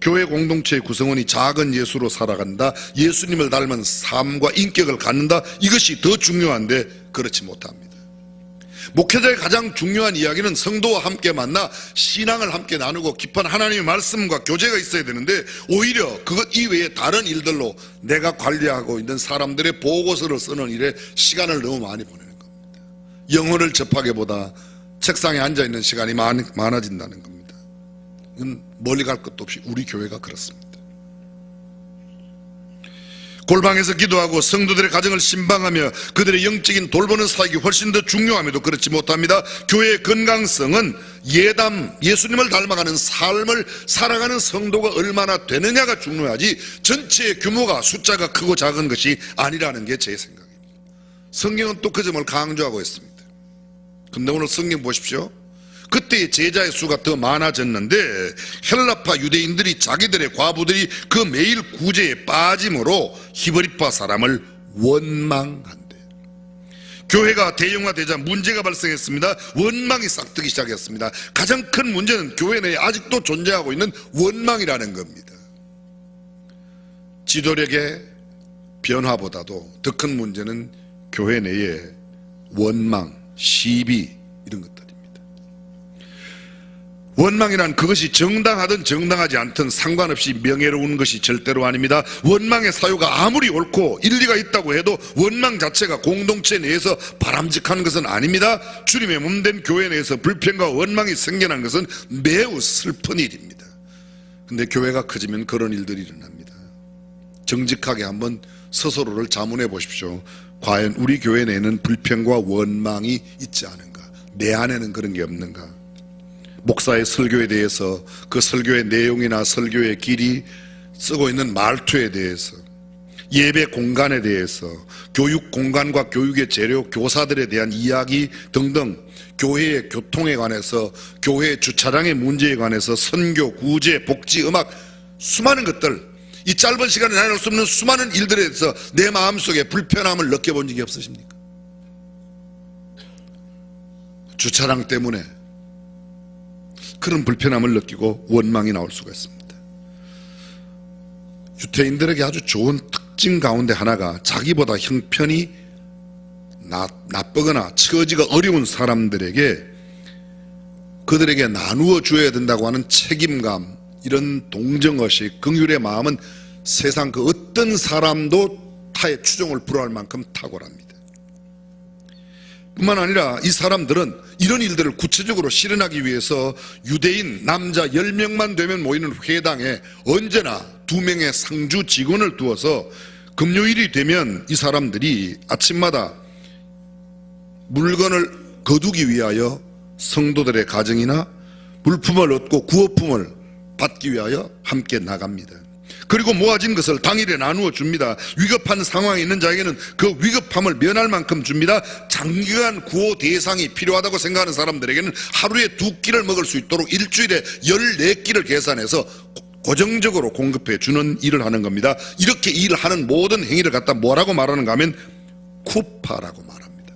교회 공동체의 구성원이 작은 예수로 살아간다, 예수님을 닮은 삶과 인격을 갖는다, 이것이 더 중요한데 그렇지 못합니다. 목회자의 가장 중요한 이야기는 성도와 함께 만나 신앙을 함께 나누고 깊은 하나님의 말씀과 교제가 있어야 되는데 오히려 그것 이외에 다른 일들로 내가 관리하고 있는 사람들의 보고서를 쓰는 일에 시간을 너무 많이 보내는 겁니다. 영혼을 접하기보다 책상에 앉아있는 시간이 많아진다는 겁니다. 이건 멀리 갈 것도 없이 우리 교회가 그렇습니다. 골방에서 기도하고 성도들의 가정을 신방하며 그들의 영적인 돌보는 사역이 훨씬 더 중요함에도 그렇지 못합니다. 교회의 건강성은 예수님을 닮아가는 삶을 살아가는 성도가 얼마나 되느냐가 중요하지 전체의 규모가 숫자가 크고 작은 것이 아니라는 게 제 생각입니다. 성경은 또 그 점을 강조하고 있습니다. 근데 오늘 성경 보십시오. 그때의 제자의 수가 더 많아졌는데 헬라파 유대인들이 자기들의 과부들이 그 매일 구제에 빠짐으로 히브리파 사람을 원망한대. 교회가 대형화되자 문제가 발생했습니다. 원망이 싹트기 시작했습니다. 가장 큰 문제는 교회 내에 아직도 존재하고 있는 원망이라는 겁니다. 지도력의 변화보다도 더 큰 문제는 교회 내에 원망, 시비 이런 것들입니다. 원망이란 그것이 정당하든 정당하지 않든 상관없이 명예로운 것이 절대로 아닙니다. 원망의 사유가 아무리 옳고 일리가 있다고 해도 원망 자체가 공동체 내에서 바람직한 것은 아닙니다. 주님의 몸된 교회 내에서 불평과 원망이 생겨난 것은 매우 슬픈 일입니다. 근데 교회가 커지면 그런 일들이 일어납니다. 정직하게 한번 스스로를 자문해 보십시오. 과연 우리 교회 내에는 불평과 원망이 있지 않은가? 내 안에는 그런 게 없는가? 목사의 설교에 대해서, 그 설교의 내용이나 설교의 길이, 쓰고 있는 말투에 대해서, 예배 공간에 대해서, 교육 공간과 교육의 재료, 교사들에 대한 이야기 등등, 교회의 교통에 관해서, 교회의 주차장의 문제에 관해서, 선교, 구제, 복지, 음악, 수많은 것들, 이 짧은 시간에 나눌 수 없는 수많은 일들에 대해서 내 마음속에 불편함을 느껴본 적이 없으십니까? 주차장 때문에 그런 불편함을 느끼고 원망이 나올 수가 있습니다. 유태인들에게 아주 좋은 특징 가운데 하나가 자기보다 형편이 나쁘거나 처지가 어려운 사람들에게 그들에게 나누어 주어야 된다고 하는 책임감, 이런 동정의식, 긍휼의 마음은 세상 그 어떤 사람도 타의 추종을 불허할 만큼 탁월합니다. 뿐만 아니라 이 사람들은 이런 일들을 구체적으로 실현하기 위해서 유대인 남자 10명만 되면 모이는 회당에 언제나 2명의 상주 직원을 두어서 금요일이 되면 이 사람들이 아침마다 물건을 거두기 위하여 성도들의 가정이나 물품을 얻고 구호품을 받기 위하여 함께 나갑니다. 그리고 모아진 것을 당일에 나누어 줍니다. 위급한 상황에 있는 자에게는 그 위급함을 면할 만큼 줍니다. 장기간 구호 대상이 필요하다고 생각하는 사람들에게는 하루에 2끼를 먹을 수 있도록 일주일에 14끼를 계산해서 고정적으로 공급해 주는 일을 하는 겁니다. 이렇게 일하는 모든 행위를 갖다 뭐라고 말하는가 하면 쿠파라고 말합니다.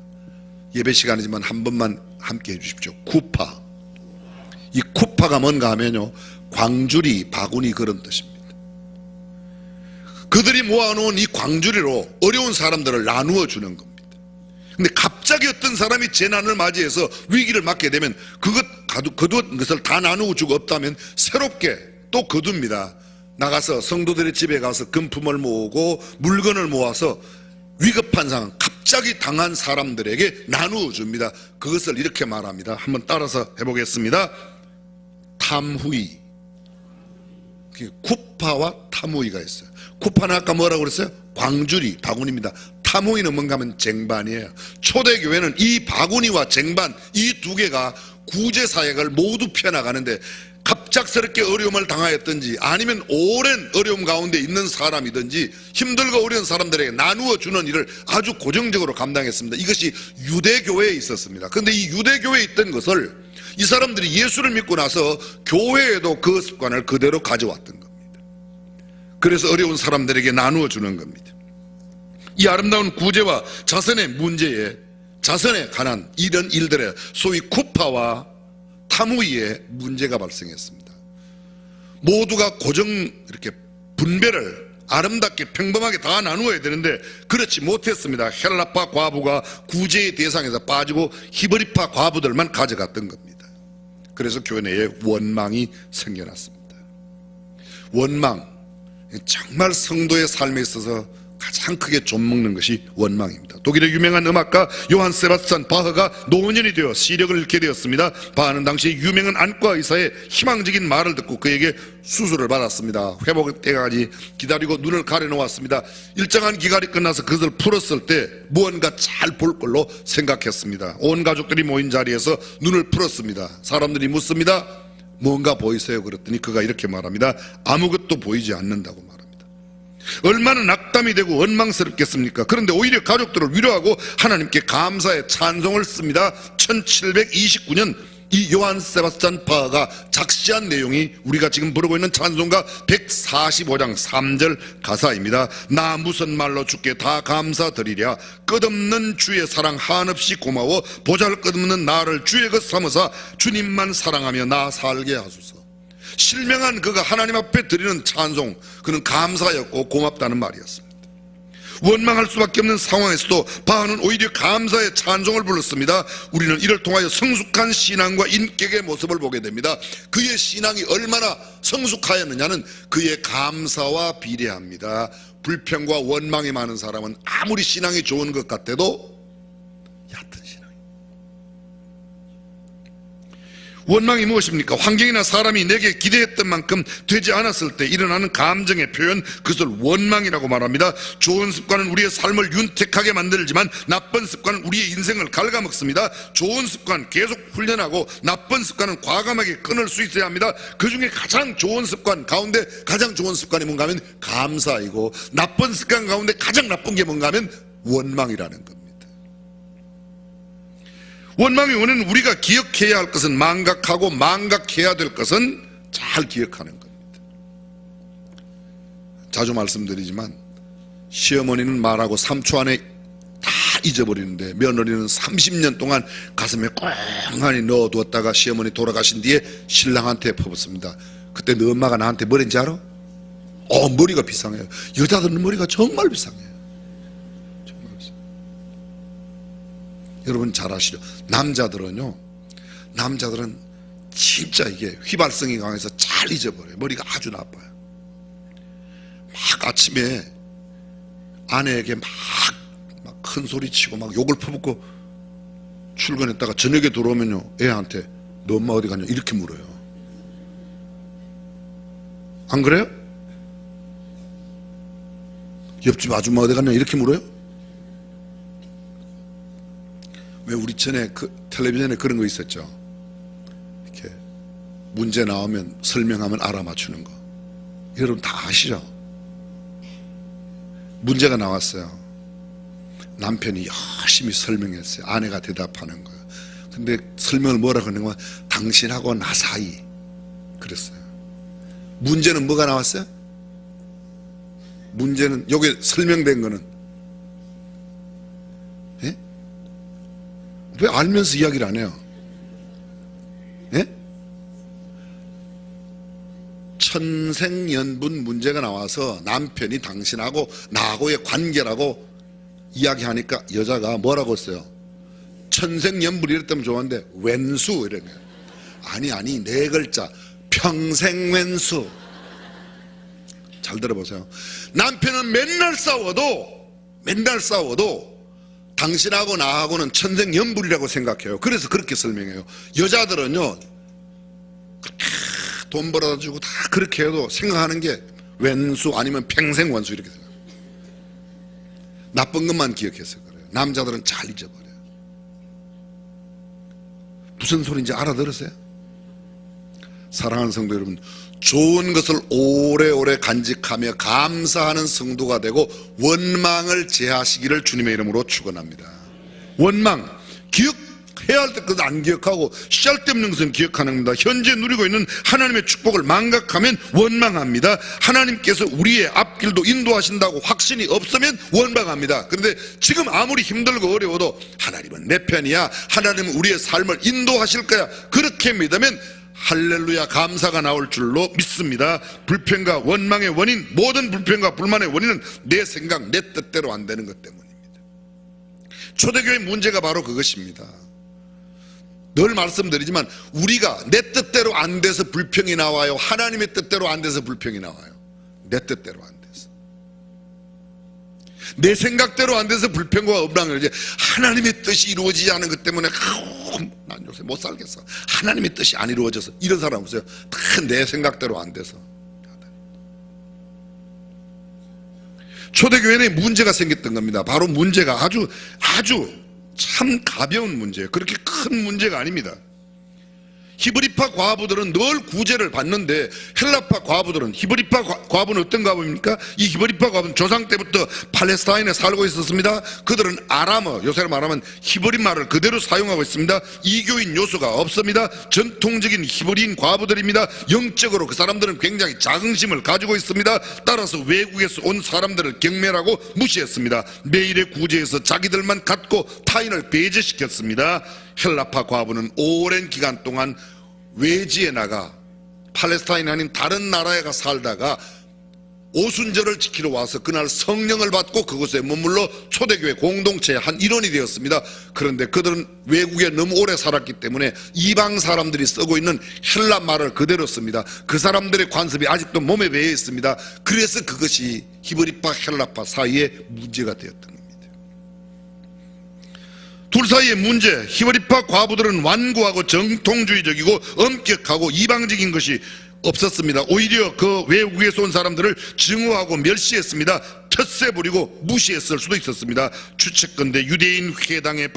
예배 시간이지만 한 번만 함께 해 주십시오. 쿠파. 이 쿠파가 뭔가 하면요, 광주리, 바구니 그런 뜻입니다. 그들이 모아놓은 이 광주리로 어려운 사람들을 나누어 주는 겁니다. 근데 갑자기 어떤 사람이 재난을 맞이해서 위기를 맞게 되면 거두은 것을 다 나누어 주고 없다면 새롭게 또 거둡니다. 나가서 성도들의 집에 가서 금품을 모으고 물건을 모아서 위급한 상황, 갑자기 당한 사람들에게 나누어 줍니다. 그것을 이렇게 말합니다. 한번 따라서 해보겠습니다. 탐후이. 쿠파와 탐후이가 있어요. 쿠파는 아까 뭐라고 그랬어요? 광주리, 바구니입니다. 탐후이는 뭔가 하면 쟁반이에요. 초대교회는 이 바구니와 쟁반, 이 2개가 구제사역을 모두 펴나가는데, 갑작스럽게 어려움을 당하였든지 아니면 오랜 어려움 가운데 있는 사람이든지 힘들고 어려운 사람들에게 나누어 주는 일을 아주 고정적으로 감당했습니다. 이것이 유대교회에 있었습니다. 그런데 이 유대교회에 있던 것을 이 사람들이 예수를 믿고 나서 교회에도 그 습관을 그대로 가져왔던 겁니다. 그래서 어려운 사람들에게 나누어 주는 겁니다. 이 아름다운 구제와 자선의 문제에, 자선에 관한 이런 일들에 소위 쿠파와 탐후이에 문제가 발생했습니다. 모두가 고정 이렇게 분배를 아름답게 평범하게 다 나누어야 되는데 그렇지 못했습니다. 헬라파 과부가 구제의 대상에서 빠지고 히브리파 과부들만 가져갔던 겁니다. 그래서 교회 내에 원망이 생겨났습니다. 원망, 정말 성도의 삶에 있어서 가장 크게 좀먹는 것이 원망입니다. 독일의 유명한 음악가 요한 세바스찬 바흐가 노년이 되어 시력을 잃게 되었습니다. 바흐는 당시 유명한 안과 의사의 희망적인 말을 듣고 그에게 수술을 받았습니다. 회복 때까지 기다리고 눈을 가려놓았습니다. 일정한 기간이 끝나서 그것을 풀었을 때 무언가 잘 볼 걸로 생각했습니다. 온 가족들이 모인 자리에서 눈을 풀었습니다. 사람들이 묻습니다. 뭔가 보이세요? 그랬더니 그가 이렇게 말합니다. 아무것도 보이지 않는다고 말합니다. 얼마나 낙담이 되고 원망스럽겠습니까? 그런데 오히려 가족들을 위로하고 하나님께 감사의 찬송을 씁니다. 1729년 이 요한 세바스찬 바흐가 작시한 내용이 우리가 지금 부르고 있는 찬송가 145장 3절 가사입니다. 나 무슨 말로 주께 다 감사드리랴. 끝없는 주의 사랑 한없이 고마워 보잘것없는 나를 주의 것 삼으사 주님만 사랑하며 나 살게 하소서. 실명한 그가 하나님 앞에 드리는 찬송, 그는 감사였고 고맙다는 말이었습니다. 원망할 수밖에 없는 상황에서도 바흐는 오히려 감사의 찬송을 불렀습니다. 우리는 이를 통하여 성숙한 신앙과 인격의 모습을 보게 됩니다. 그의 신앙이 얼마나 성숙하였느냐는 그의 감사와 비례합니다. 불평과 원망이 많은 사람은 아무리 신앙이 좋은 것 같아도 얕은 신앙. 원망이 무엇입니까? 환경이나 사람이 내게 기대했던 만큼 되지 않았을 때 일어나는 감정의 표현, 그것을 원망이라고 말합니다. 좋은 습관은 우리의 삶을 윤택하게 만들지만 나쁜 습관은 우리의 인생을 갉아먹습니다. 좋은 습관 계속 훈련하고 나쁜 습관은 과감하게 끊을 수 있어야 합니다. 그 중에 가장 좋은 습관 가운데 가장 좋은 습관이 뭔가 하면 감사이고, 나쁜 습관 가운데 가장 나쁜 게 뭔가 하면 원망이라는 겁니다. 원망의 원인은 우리가 기억해야 할 것은 망각하고 망각해야 될 것은 잘 기억하는 겁니다. 자주 말씀드리지만 시어머니는 말하고 3초 안에 다 잊어버리는데 며느리는 30년 동안 가슴에 꽁하니 넣어두었다가 시어머니 돌아가신 뒤에 신랑한테 퍼붓습니다. 그때 너 엄마가 나한테 뭐랬는지 알아? 머리가 비상해요. 여자들은 머리가 정말 비상해요. 여러분 잘 아시죠? 남자들은 진짜 이게 휘발성이 강해서 잘 잊어버려요. 머리가 아주 나빠요. 막 아침에 아내에게 막 큰 소리 치고 막 욕을 퍼붓고 출근했다가 저녁에 들어오면요, 애한테 너 엄마 어디 갔냐 이렇게 물어요. 안 그래요? 옆집 아줌마 어디 갔냐 이렇게 물어요? 왜 우리 전에 텔레비전에 그런 거 있었죠? 이렇게 문제 나오면 설명하면 알아맞추는 거. 여러분 다 아시죠? 문제가 나왔어요. 남편이 열심히 설명했어요. 아내가 대답하는 거예요. 근데 설명을 뭐라고 하는 거야? 당신하고 나 사이. 그랬어요. 문제는 뭐가 나왔어요? 문제는 여기 설명된 거는 왜 알면서 이야기를 안 해요? 예? 천생연분 문제가 나와서 남편이 당신하고 나하고의 관계라고 이야기하니까 여자가 뭐라고 했어요? 천생연분 이랬다면 좋았는데 왼수 이런 거예요. 아니 네 글자 평생왼수. 잘 들어보세요. 남편은 맨날 싸워도 당신하고 나하고는 천생연분이라고 생각해요. 그래서 그렇게 설명해요. 여자들은요, 돈 벌어다 주고 다 그렇게 해도 생각하는 게 왼수 아니면 평생원수 이렇게 생각해요. 나쁜 것만 기억해서 그래요. 남자들은 잘 잊어버려요. 무슨 소리인지 알아들으세요? 사랑하는 성도 여러분, 좋은 것을 오래오래 간직하며 감사하는 성도가 되고 원망을 제하시기를 주님의 이름으로 축원합니다. 원망, 기억해야 할 때 그것도 안 기억하고 쓸데없는 것은 기억하는 겁니다. 현재 누리고 있는 하나님의 축복을 망각하면 원망합니다. 하나님께서 우리의 앞길도 인도하신다고 확신이 없으면 원망합니다. 그런데 지금 아무리 힘들고 어려워도 하나님은 내 편이야, 하나님은 우리의 삶을 인도하실 거야, 그렇게 믿으면 할렐루야 감사가 나올 줄로 믿습니다. 불평과 원망의 원인, 모든 불평과 불만의 원인은 내 생각, 내 뜻대로 안 되는 것 때문입니다. 초대교회의 문제가 바로 그것입니다. 늘 말씀드리지만 우리가 내 뜻대로 안 돼서 불평이 나와요? 하나님의 뜻대로 안 돼서 불평이 나와요? 내 뜻대로 안 돼서. 내 생각대로 안 돼서 불평과 원망을 이제 하나님의 뜻이 이루어지지 않은 것 때문에 난 요새 못 살겠어. 하나님의 뜻이 안 이루어져서. 이런 사람 없어요. 다 내 생각대로 안 돼서. 초대교회에 문제가 생겼던 겁니다. 바로 문제가 아주 참 가벼운 문제예요. 그렇게 큰 문제가 아닙니다. 히브리파 과부들은 늘 구제를 받는데 헬라파 과부들은, 히브리파 과부는 어떤 과부입니까? 이 히브리파 과부는 조상 때부터 팔레스타인에 살고 있었습니다. 그들은 아람어, 요새로 말하면 히브리 말을 그대로 사용하고 있습니다. 이교인 요소가 없습니다. 전통적인 히브리인 과부들입니다. 영적으로 그 사람들은 굉장히 자긍심을 가지고 있습니다. 따라서 외국에서 온 사람들을 경멸하고 무시했습니다. 매일의 구제에서 자기들만 갖고 타인을 배제시켰습니다. 헬라파 과부는 오랜 기간 동안 외지에 나가 팔레스타인 아닌 다른 나라에 가 살다가 오순절을 지키러 와서 그날 성령을 받고 그곳에 머물러 초대교회 공동체의 한 일원이 되었습니다. 그런데 그들은 외국에 너무 오래 살았기 때문에 이방 사람들이 쓰고 있는 헬라 말을 그대로 씁니다. 그 사람들의 관습이 아직도 몸에 배어 있습니다. 그래서 그것이 히브리파 헬라파 사이에 문제가 되었던 겁니다. 둘 둘 사이의 문제, 히브리파 과부들은 완고하고 정통주의적이고 엄격하고 이방적인 것이 없었습니다. 오히려 그 외국에서 온 사람들을 증오하고 멸시했습니다. 텃세 부리고 무시했을 수도 있었습니다. 추측컨대 유대인 회당의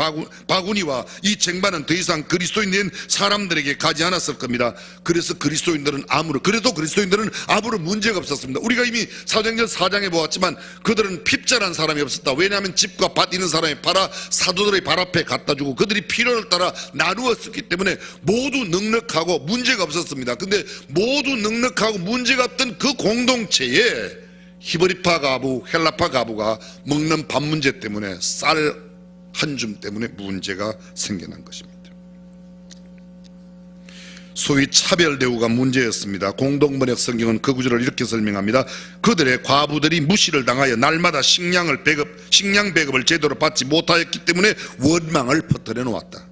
바구니와 이 쟁반은 더 이상 그리스도인된 사람들에게 가지 않았을 겁니다. 그래서 그리스도인들은 아무런 문제가 없었습니다. 우리가 이미 사도행전 4장에 보았지만 그들은 핍절한 사람이 없었다. 왜냐하면 집과 밭 있는 사람이 팔아 사도들의 발 앞에 갖다 주고 그들이 필요를 따라 나누었기 때문에 모두 넉넉하고 문제가 없었습니다. 근데 모두 넉넉하고 문제가 없던 그 공동체에 히브리파 가부, 헬라파 가부가 먹는 밥 문제 때문에 쌀 한 줌 때문에 문제가 생겨난 것입니다. 소위 차별 대우가 문제였습니다. 공동번역 성경은 그 구절을 이렇게 설명합니다. 그들의 과부들이 무시를 당하여 날마다 식량 배급을 제대로 받지 못하였기 때문에 원망을 퍼뜨려 놓았다.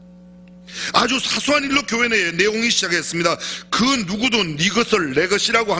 아주 사소한 일로 교회 내에 내용이 시작했습니다. 그 누구도 네 것을 내 것이라고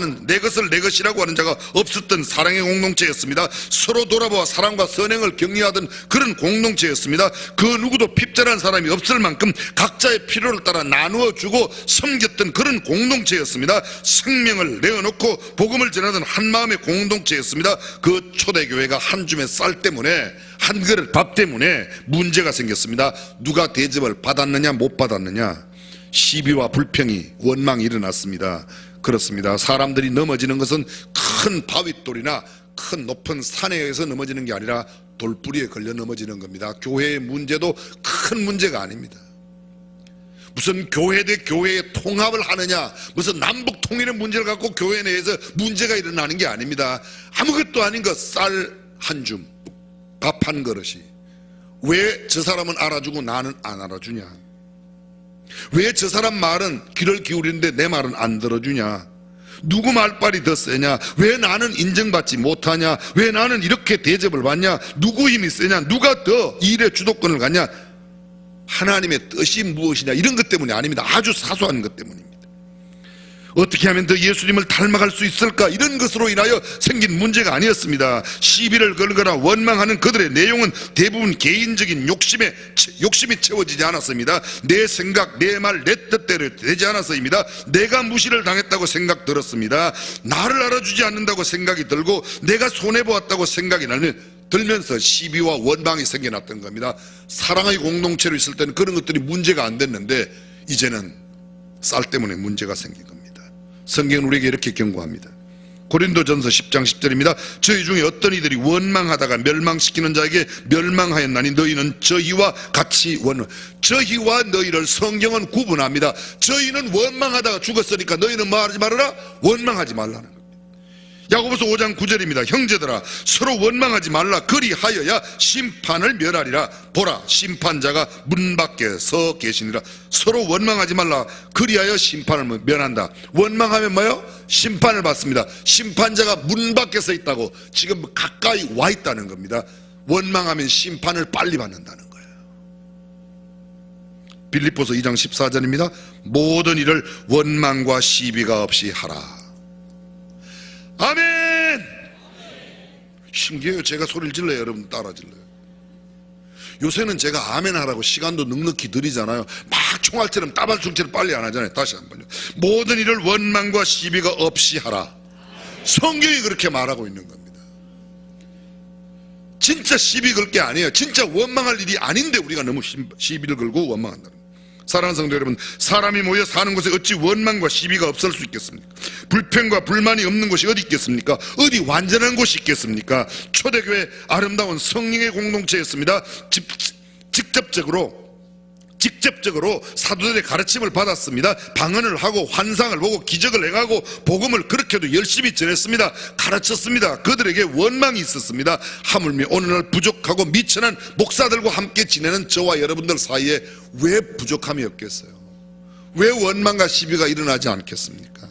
하는 자가 없었던 사랑의 공동체였습니다. 서로 돌아보아 사랑과 선행을 격려하던 그런 공동체였습니다. 그 누구도 핍절한 사람이 없을 만큼 각자의 필요를 따라 나누어 주고 섬겼던 그런 공동체였습니다. 생명을 내어놓고 복음을 전하던 한 마음의 공동체였습니다. 그 초대교회가 한 줌의 쌀 때문에, 한 그릇 밥 때문에 문제가 생겼습니다. 누가 대접을 받았느냐 못 받았느냐, 시비와 불평이, 원망이 일어났습니다. 그렇습니다. 사람들이 넘어지는 것은 큰 바윗돌이나 큰 높은 산에 의해서 넘어지는 게 아니라 돌뿌리에 걸려 넘어지는 겁니다. 교회의 문제도 큰 문제가 아닙니다. 무슨 교회 대 교회의 통합을 하느냐, 무슨 남북 통일의 문제를 갖고 교회 내에서 문제가 일어나는 게 아닙니다. 아무것도 아닌 것 쌀 한 줌, 밥 한 그릇이 왜 저 사람은 알아주고 나는 안 알아주냐? 왜 저 사람 말은 귀를 기울이는데 내 말은 안 들어주냐? 누구 말빨이 더 세냐? 왜 나는 인정받지 못하냐? 왜 나는 이렇게 대접을 받냐? 누구 힘이 세냐? 누가 더 일의 주도권을 갖냐? 하나님의 뜻이 무엇이냐? 이런 것 때문이 아닙니다. 아주 사소한 것 때문입니다. 어떻게 하면 더 예수님을 닮아갈 수 있을까? 이런 것으로 인하여 생긴 문제가 아니었습니다. 시비를 걸거나 원망하는 그들의 내용은 대부분 개인적인 욕심이 채워지지 않았습니다. 내 생각, 내 말, 내 뜻대로 되지 않았습니다. 내가 무시를 당했다고 생각 들었습니다. 나를 알아주지 않는다고 생각이 들고 내가 손해보았다고 생각이 들면서 시비와 원망이 생겨났던 겁니다. 사랑의 공동체로 있을 때는 그런 것들이 문제가 안 됐는데 이제는 쌀 때문에 문제가 생긴 겁니다. 성경은 우리에게 이렇게 경고합니다. 고린도전서 10장 10절입니다. 저희 중에 어떤 이들이 원망하다가 멸망시키는 자에게 멸망하였나니 너희는 저희와 같이 저희와 너희를 성경은 구분합니다. 저희는 원망하다가 죽었으니까 너희는 뭐 하지 말아라? 원망하지 말라는 겁니다. 야고보서 5장 9절입니다. 형제들아 서로 원망하지 말라. 그리하여야 심판을 멸하리라. 보라 심판자가 문 밖에 서 계시니라. 서로 원망하지 말라. 그리하여 심판을 면한다. 원망하면 뭐요? 심판을 받습니다. 심판자가 문 밖에 서 있다고, 지금 가까이 와 있다는 겁니다. 원망하면 심판을 빨리 받는다는 거예요. 빌립보서 2장 14절입니다. 모든 일을 원망과 시비가 없이 하라. 아멘. 신기해요. 제가 소리를 질러요. 여러분 따라 질러요. 요새는 제가 아멘 하라고 시간도 넉넉히 드리잖아요. 막 총알처럼 따발총처럼 빨리 안 하잖아요. 다시 한번요. 모든 일을 원망과 시비가 없이 하라. 성경이 그렇게 말하고 있는 겁니다. 진짜 시비 걸 게 아니에요. 진짜 원망할 일이 아닌데 우리가 너무 시비를 걸고 원망한다. 사랑하는 성도 여러분, 사람이 모여 사는 곳에 어찌 원망과 시비가 없을 수 있겠습니까? 불평과 불만이 없는 곳이 어디 있겠습니까? 어디 완전한 곳이 있겠습니까? 초대교회 아름다운 성령의 공동체였습니다. 직접적으로 사도들의 가르침을 받았습니다. 방언을 하고 환상을 보고 기적을 행하고 복음을 그렇게도 열심히 전했습니다. 가르쳤습니다. 그들에게 원망이 있었습니다. 하물며 오늘날 부족하고 미천한 목사들과 함께 지내는 저와 여러분들 사이에 왜 부족함이 없겠어요? 왜 원망과 시비가 일어나지 않겠습니까?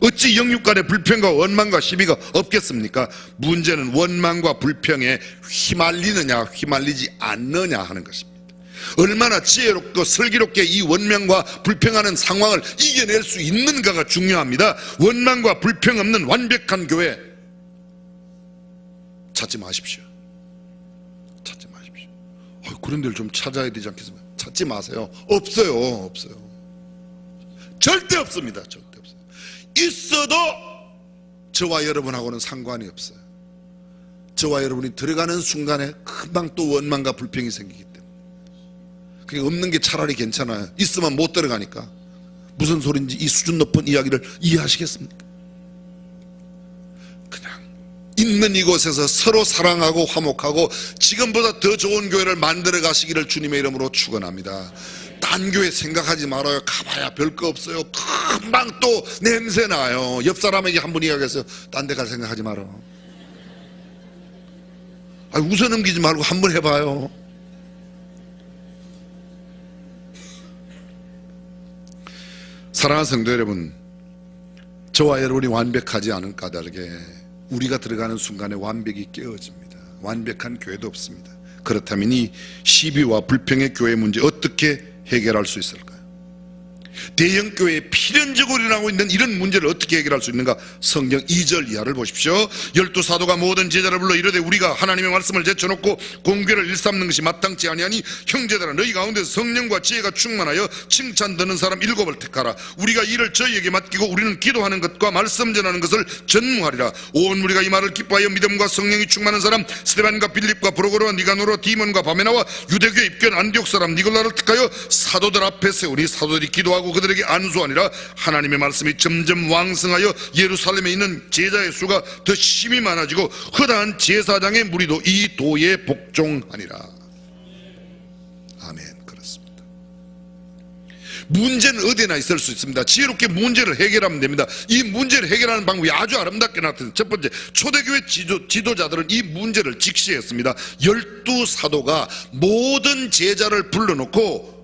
어찌 영육 간의 불평과 원망과 시비가 없겠습니까? 문제는 원망과 불평에 휘말리느냐 휘말리지 않느냐 하는 것입니다. 얼마나 지혜롭고 슬기롭게 이 원망과 불평하는 상황을 이겨낼 수 있는가가 중요합니다. 원망과 불평 없는 완벽한 교회 찾지 마십시오. 찾지 마십시오. 그런 데를 좀 찾아야 되지 않겠습니까? 찾지 마세요. 없어요. 절대 없습니다. 절대 없어요. 있어도 저와 여러분하고는 상관이 없어요. 저와 여러분이 들어가는 순간에 금방 또 원망과 불평이 생기기 때문에. 그게 없는 게 차라리 괜찮아요. 있으면 못 들어가니까. 무슨 소린지 이 수준 높은 이야기를 이해하시겠습니까? 그냥 있는 이곳에서 서로 사랑하고 화목하고 지금보다 더 좋은 교회를 만들어 가시기를 주님의 이름으로 축원합니다. 딴 교회 생각하지 말아요. 가봐야 별거 없어요. 금방 또 냄새 나요. 옆 사람에게 한 번 이야기해서 딴 데 갈 생각하지 말아. 웃어 넘기지 말고 한 번 해봐요. 사랑하는 성도 여러분, 저와 여러분이 완벽하지 않은 까닭에 우리가 들어가는 순간에 완벽이 깨어집니다. 완벽한 교회도 없습니다. 그렇다면 이 시비와 불평의 교회 문제 어떻게 해결할 수 있을까요? 대형교회에 필연적으로 일어나고 있는 이런 문제를 어떻게 해결할 수 있는가? 성경 2절 이하를 보십시오. 12사도가 모든 제자를 불러 이르되 우리가 하나님의 말씀을 제쳐놓고 공궤를 일삼는 것이 마땅치 아니하니 형제들아 너희 가운데서 성령과 지혜가 충만하여 칭찬 듣는 사람 7을 택하라. 우리가 이를 저희에게 맡기고 우리는 기도하는 것과 말씀 전하는 것을 전무하리라. 온 우리가 이 말을 기뻐하여 믿음과 성령이 충만한 사람 스데반과 빌립과 브로고로와 니가노로 디몬과 바메나와 유대교에 입견 안디옥 사람 니골라를 택하여 사도들 앞에 세우니 사도들이 기도하고 그들에게 안수하니라. 하나님의 말씀이 점점 왕성하여 예루살렘에 있는 제자의 수가 더 심히 많아지고 허다한 제사장의 무리도 이 도에 복종하니라. 아멘. 그렇습니다. 문제는 어디나 있을 수 있습니다. 지혜롭게 문제를 해결하면 됩니다. 이 문제를 해결하는 방법이 아주 아름답게 나타났습니다. 첫 번째, 초대교회 지도자들은 이 문제를 직시했습니다. 12사도가 모든 제자를 불러놓고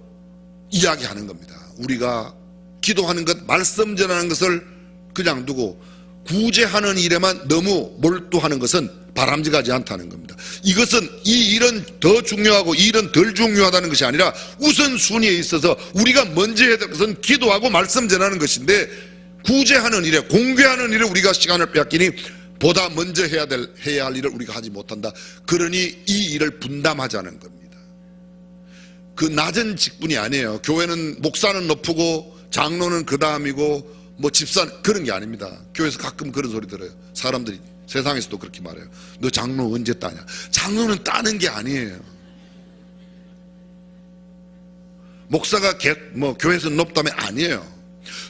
이야기하는 겁니다. 우리가 기도하는 것, 말씀 전하는 것을 그냥 두고 구제하는 일에만 너무 몰두하는 것은 바람직하지 않다는 겁니다. 이것은 이 일은 더 중요하고 이 일은 덜 중요하다는 것이 아니라 우선순위에 있어서 우리가 먼저 해야 될 것은 기도하고 말씀 전하는 것인데 구제하는 일에, 공개하는 일에 우리가 시간을 빼앗기니 보다 먼저 해야 할 일을 우리가 하지 못한다. 그러니 이 일을 분담하자는 겁니다. 그 낮은 직분이 아니에요. 교회는 목사는 높고 장로는 그 다음이고 뭐 집사 그런 게 아닙니다. 교회에서 가끔 그런 소리 들어요. 사람들이 세상에서도 그렇게 말해요. 너 장로 언제 따냐? 장로는 따는 게 아니에요. 목사가 교회에서 높다면 아니에요.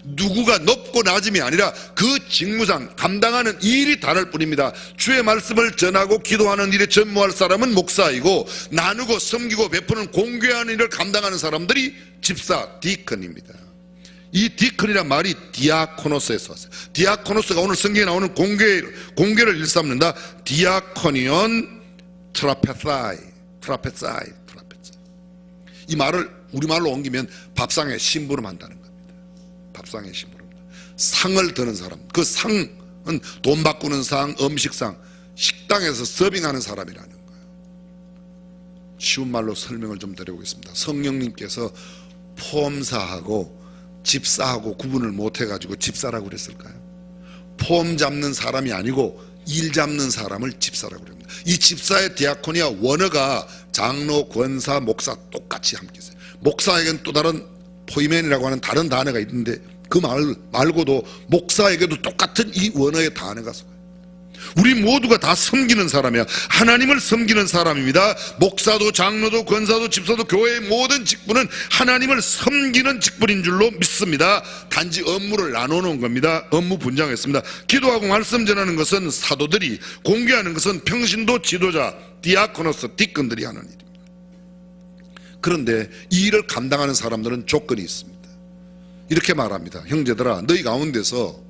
누구가 높고 낮음이 아니라 그 직무상 감당하는 일이 다를 뿐입니다. 주의 말씀을 전하고 기도하는 일에 전무할 사람은 목사이고 나누고 섬기고 베푸는 공개하는 일을 감당하는 사람들이 집사, 디컨입니다. 이 디컨이란 말이 디아코노스에서 왔어요. 디아코노스가 오늘 성경에 나오는 공개를 일삼는다. 디아코니온 트라페사이. 이 말을 우리말로 옮기면 밥상에 심부름한다는 겁니다. 밥상에 심부름합니다. 상을 드는 사람, 그 상은 돈 바꾸는 상, 음식상, 식당에서 서빙하는 사람이라는 거예요. 쉬운 말로 설명을 좀 드려보겠습니다. 성령님께서 폼사하고 집사하고 구분을 못 해가지고 집사라고 그랬을까요? 폼 잡는 사람이 아니고 일 잡는 사람을 집사라고 그럽니다. 이 집사의 디아코니아 원어가 장로, 권사, 목사 똑같이 함께 있어요. 목사에게는 또 다른 포이멘이라고 하는 다른 단어가 있는데 그 말 말고도 목사에게도 똑같은 이 원어의 단어가 있어요. 우리 모두가 다 섬기는 사람이야. 하나님을 섬기는 사람입니다. 목사도 장로도 권사도 집사도 교회의 모든 직분은 하나님을 섬기는 직분인 줄로 믿습니다. 단지 업무를 나눠놓은 겁니다. 업무 분장했습니다. 기도하고 말씀 전하는 것은 사도들이, 공개하는 것은 평신도 지도자 디아코노스, 디건들이 하는 일입니다. 그런데 이 일을 감당하는 사람들은 조건이 있습니다. 이렇게 말합니다. 형제들아, 너희 가운데서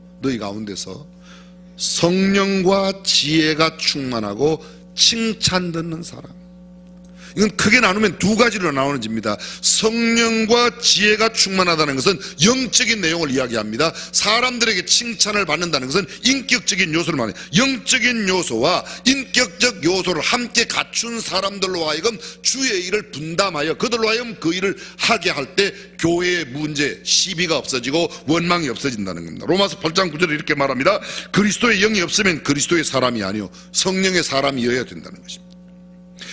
성령과 지혜가 충만하고 칭찬 듣는 사람. 이건 크게 나누면 두 가지로 나오는 집니다. 성령과 지혜가 충만하다는 것은 영적인 내용을 이야기합니다. 사람들에게 칭찬을 받는다는 것은 인격적인 요소를 말해요. 영적인 요소와 인격적 요소를 함께 갖춘 사람들로 하여금 주의 일을 분담하여 그들로 하여금 그 일을 하게 할 때 교회의 문제, 시비가 없어지고 원망이 없어진다는 겁니다. 로마서 8장 9절에 이렇게 말합니다. 그리스도의 영이 없으면 그리스도의 사람이 아니요 성령의 사람이어야 된다는 것입니다.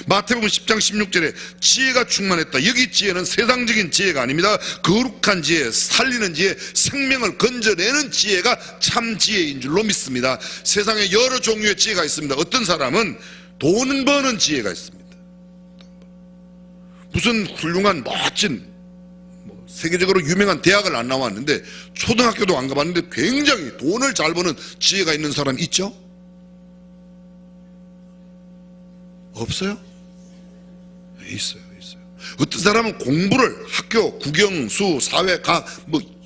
마태복음 10장 16절에 지혜가 충만했다. 여기 지혜는 세상적인 지혜가 아닙니다. 거룩한 지혜, 살리는 지혜, 생명을 건져내는 지혜가 참 지혜인 줄로 믿습니다. 세상에 여러 종류의 지혜가 있습니다. 어떤 사람은 돈 버는 지혜가 있습니다. 무슨 훌륭한 멋진 세계적으로 유명한 대학을 안 나왔는데 초등학교도 안 가봤는데 굉장히 돈을 잘 버는 지혜가 있는 사람 있죠? 없어요? 있어요. 어떤 사람은 공부를 학교, 국영, 수, 사회, 가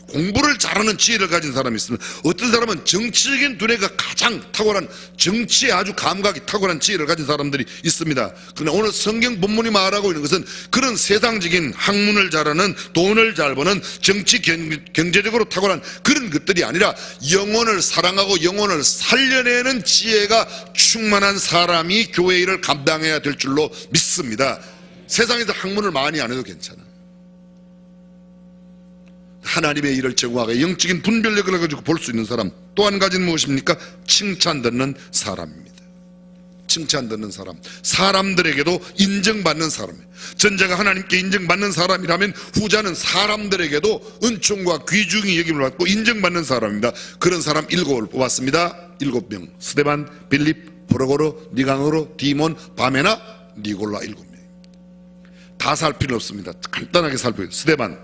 공부를 잘하는 지혜를 가진 사람이 있으면 어떤 사람은 정치적인 두뇌가 가장 탁월한 정치에 아주 감각이 탁월한 지혜를 가진 사람들이 있습니다. 그러나 오늘 성경 본문이 말하고 있는 것은 그런 세상적인 학문을 잘하는 돈을 잘 버는 정치 경제적으로 탁월한 그런 것들이 아니라 영혼을 사랑하고 영혼을 살려내는 지혜가 충만한 사람이 교회 일을 감당해야 될 줄로 믿습니다. 세상에서 학문을 많이 안 해도 괜찮아요. 하나님의 일을 정확하게 영적인 분별력을 가지고 볼 수 있는 사람, 또 한 가지는 무엇입니까? 칭찬 듣는 사람입니다. 칭찬 듣는 사람, 사람들에게도 인정받는 사람이에요. 전자가 하나님께 인정받는 사람이라면 후자는 사람들에게도 은총과 귀중히 여김을 받고 인정받는 사람입니다. 그런 사람 7을 뽑았습니다. 7명. 스데반, 빌립, 프로고르, 니가노르, 디몬, 바메나, 니골라 7명. 다 살 필요 없습니다. 간단하게 살펴요. 스데반,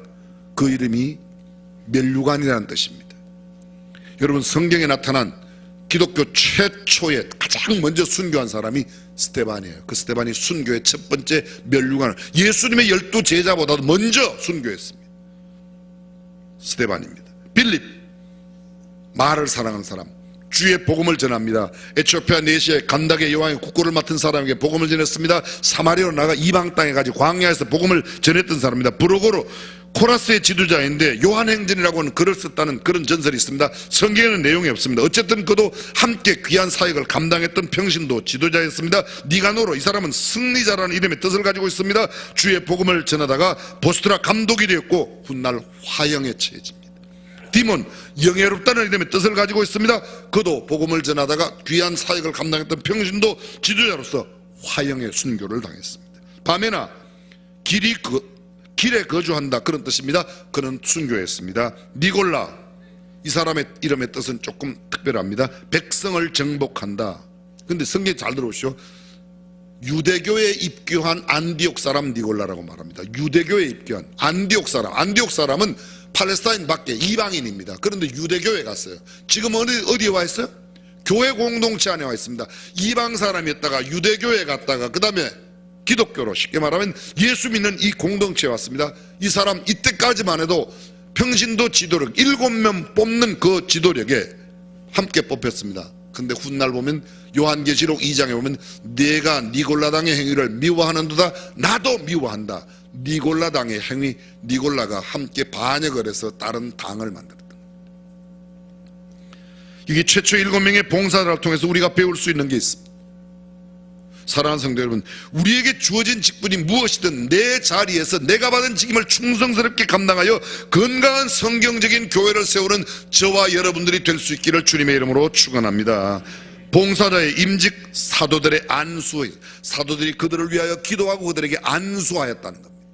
그 이름이 멸류관이라는 뜻입니다. 여러분, 성경에 나타난 기독교 최초의 가장 먼저 순교한 사람이 스데반이에요. 그 스데반이 순교의 첫 번째 멸류관을 예수님의 12 제자보다도 먼저 순교했습니다. 스데반입니다. 빌립, 말을 사랑하는 사람, 주의 복음을 전합니다. 에티오피아 내시의 간닥의 여왕의 국고를 맡은 사람에게 복음을 전했습니다. 사마리아로 나가 이방 땅에 가지 광야에서 복음을 전했던 사람입니다. 브로고로 코라스의 지도자인데 요한행전이라고 하는 글을 썼다는 그런 전설이 있습니다. 성경에는 내용이 없습니다. 어쨌든 그도 함께 귀한 사역을 감당했던 평신도 지도자였습니다. 니가노로, 이 사람은 승리자라는 이름의 뜻을 가지고 있습니다. 주의 복음을 전하다가 보스트라 감독이 되었고 훗날 화형에 처해집니다. 디몬, 영예롭다는 이름의 뜻을 가지고 있습니다. 그도 복음을 전하다가 귀한 사역을 감당했던 평신도 지도자로서 화형에 순교를 당했습니다. 바메나, 길에 거주한다, 그런 뜻입니다. 그는 순교했습니다. 니골라, 이 사람의 이름의 뜻은 조금 특별합니다. 백성을 정복한다. 근데 성경에 잘 들어오시오. 유대교에 입교한 안디옥 사람 니골라라고 말합니다. 유대교에 입교한 안디옥 사람. 안디옥 사람은 팔레스타인 밖에 이방인입니다. 그런데 유대교에 갔어요. 지금 어디에 와 있어요? 교회 공동체 안에 와 있습니다. 이방 사람이었다가 유대교에 갔다가 그 다음에 기독교로, 쉽게 말하면 예수 믿는 이 공동체에 왔습니다. 이 사람 이때까지만 해도 평신도 지도력 7명 뽑는 그 지도력에 함께 뽑혔습니다. 근데 훗날 보면 요한계시록 2장에 보면 내가 니골라당의 행위를 미워하는도다, 나도 미워한다. 니골라당의 행위, 니골라가 함께 반역을 해서 다른 당을 만들었다. 이게 최초 7명의 봉사자를 통해서 우리가 배울 수 있는 게 있습니다. 사랑하는 성도 여러분, 우리에게 주어진 직분이 무엇이든 내 자리에서 내가 받은 직임을 충성스럽게 감당하여 건강한 성경적인 교회를 세우는 저와 여러분들이 될 수 있기를 주님의 이름으로 축원합니다. 봉사자의 임직, 사도들의 안수, 사도들이 그들을 위하여 기도하고 그들에게 안수하였다는 겁니다.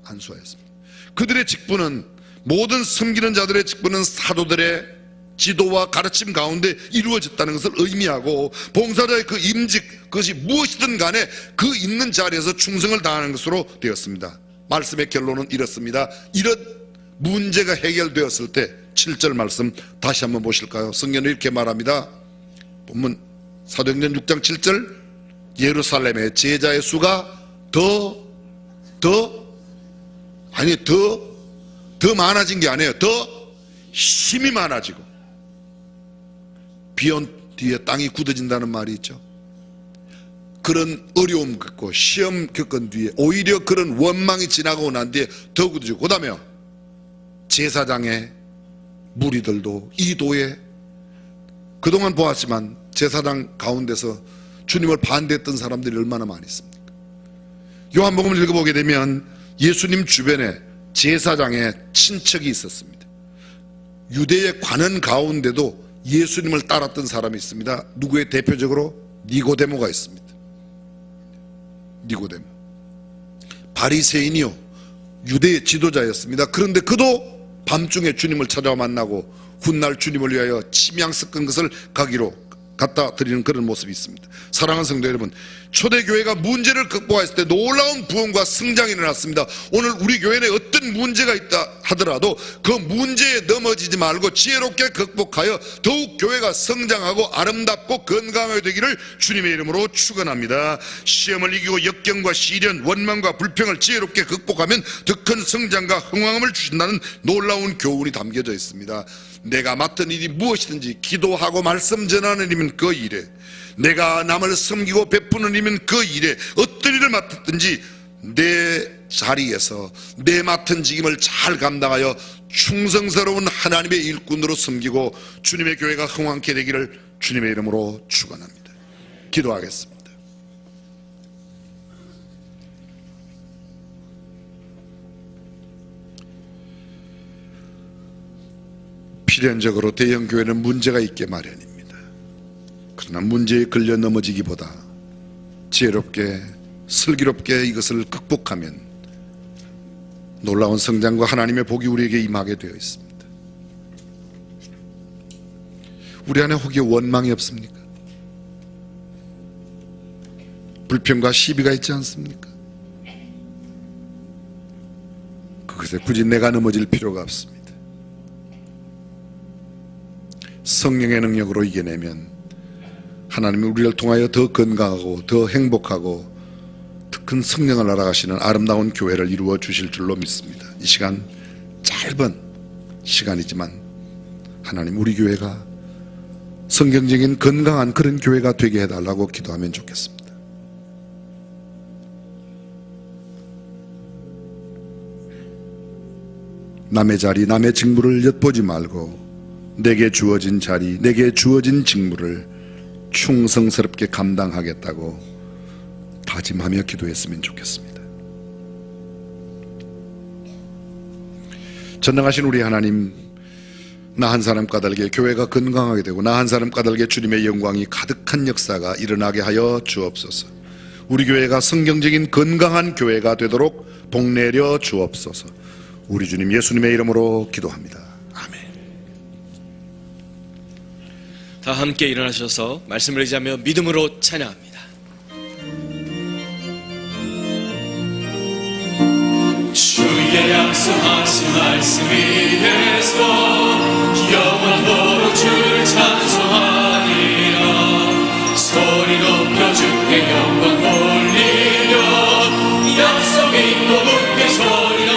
안수하였습니다. 그들의 직분은, 모든 섬기는 자들의 직분은 사도들의 지도와 가르침 가운데 이루어졌다는 것을 의미하고, 봉사자의 그 임직, 그것이 무엇이든 간에 그 있는 자리에서 충성을 다하는 것으로 되었습니다. 말씀의 결론은 이렇습니다. 이런 문제가 해결되었을 때 7절 말씀 다시 한번 보실까요? 성경은 이렇게 말합니다. 본문 사도행전 6장 7절, 예루살렘의 제자의 수가 더 많아진 게 아니에요. 더 힘이 많아지고, 비온 뒤에 땅이 굳어진다는 말이 있죠. 그런 어려움 겪고 시험 겪은 뒤에 오히려 그런 원망이 지나고 난 뒤에 더 굳어지고, 그 다음에 제사장의 무리들도 이 도에 그동안 보았지만 제사장 가운데서 주님을 반대했던 사람들이 얼마나 많이 있습니까? 요한복음을 읽어보게 되면 예수님 주변에 제사장의 친척이 있었습니다. 유대의 관원 가운데도 예수님을 따랐던 사람이 있습니다. 누구의 대표적으로? 니고데모가 있습니다. 니고데모, 바리새인이요 유대의 지도자였습니다. 그런데 그도 밤중에 주님을 찾아와 만나고 훗날 주님을 위하여 침향 섞은 것을 갖다 드리는 그런 모습이 있습니다. 사랑하는 성도 여러분, 초대교회가 문제를 극복했을 때 놀라운 부흥과 성장이 일어났습니다. 오늘 우리 교회 내 어떤 문제가 있다 하더라도 그 문제에 넘어지지 말고 지혜롭게 극복하여 더욱 교회가 성장하고 아름답고 건강하게 되기를 주님의 이름으로 축원합니다. 시험을 이기고 역경과 시련, 원망과 불평을 지혜롭게 극복하면 더 큰 성장과 흥왕함을 주신다는 놀라운 교훈이 담겨져 있습니다. 내가 맡은 일이 무엇이든지 기도하고 말씀 전하는 일이면 그 일에, 내가 남을 섬기고 베푸는 일이면 그 일에, 어떤 일을 맡았든지 내 자리에서 내 맡은 직임을 잘 감당하여 충성스러운 하나님의 일꾼으로 섬기고 주님의 교회가 흥왕케 되기를 주님의 이름으로 축원합니다. 기도하겠습니다. 필연적으로 대형 교회는 문제가 있게 마련입니다. 그러나 문제에 걸려 넘어지기보다 지혜롭게 슬기롭게 이것을 극복하면 놀라운 성장과 하나님의 복이 우리에게 임하게 되어 있습니다. 우리 안에 혹시 원망이 없습니까? 불평과 시비가 있지 않습니까? 그것에 굳이 내가 넘어질 필요가 없습니다. 성령의 능력으로 이겨내면 하나님이 우리를 통하여 더 건강하고 더 행복하고 더 큰 성령을 알아가시는 아름다운 교회를 이루어 주실 줄로 믿습니다. 이 시간 짧은 시간이지만 하나님 우리 교회가 성경적인 건강한 그런 교회가 되게 해달라고 기도하면 좋겠습니다. 남의 자리, 남의 직무를 엿보지 말고 내게 주어진 자리, 내게 주어진 직무를 충성스럽게 감당하겠다고 다짐하며 기도했으면 좋겠습니다. 전능하신 우리 하나님, 나 한 사람 까닭에 교회가 건강하게 되고 나 한 사람 까닭에 주님의 영광이 가득한 역사가 일어나게 하여 주옵소서. 우리 교회가 성경적인 건강한 교회가 되도록 복내려 주옵소서. 우리 주님 예수님의 이름으로 기도합니다. 아멘. 다 함께 일어나셔서 말씀을 의지하며 믿음으로 찬양합니다. 주의 약속하신 말씀 위에서 영원토록 주를 찬송하리라. 소리 높여 주께 영광 돌리며 약속 믿고 굳게 서리라.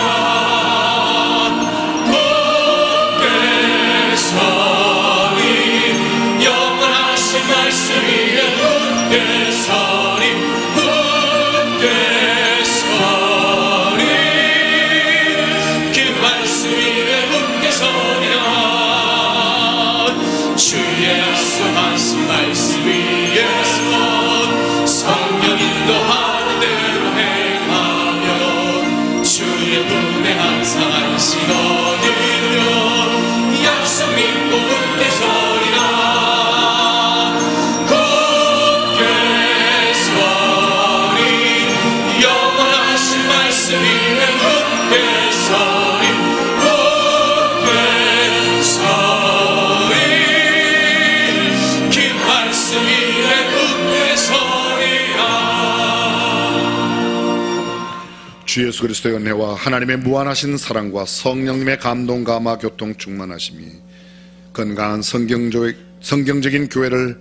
굳게 서리 영원하신 말씀 위에 굳게 서리 굳게 서리 그 말씀 위에 굳게 서리라. 주의 약속하신 말씀 위에서 성령 인도하는 대로 행하며 주의 품에 항상 안식 얻으며 약속 믿고 굳게 서리라. 굳게 서리 영원하신 말씀 위에 굳게 서리 굳게 서리 그 말씀 위에 굳게 서리라. 주 예수 그리스도의 은혜와 하나님의 무한하신 사랑과 성령님의 감동 감화 교통 충만하심이 건강한 성경적인 교회를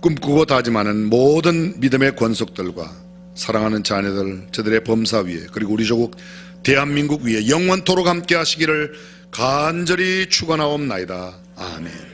꿈꾸고 다짐하는 모든 믿음의 권속들과 사랑하는 자녀들 저들의 범사 위에 그리고 우리 조국 대한민국 위에 영원토록 함께 하시기를 간절히 축원하옵나이다. 아멘.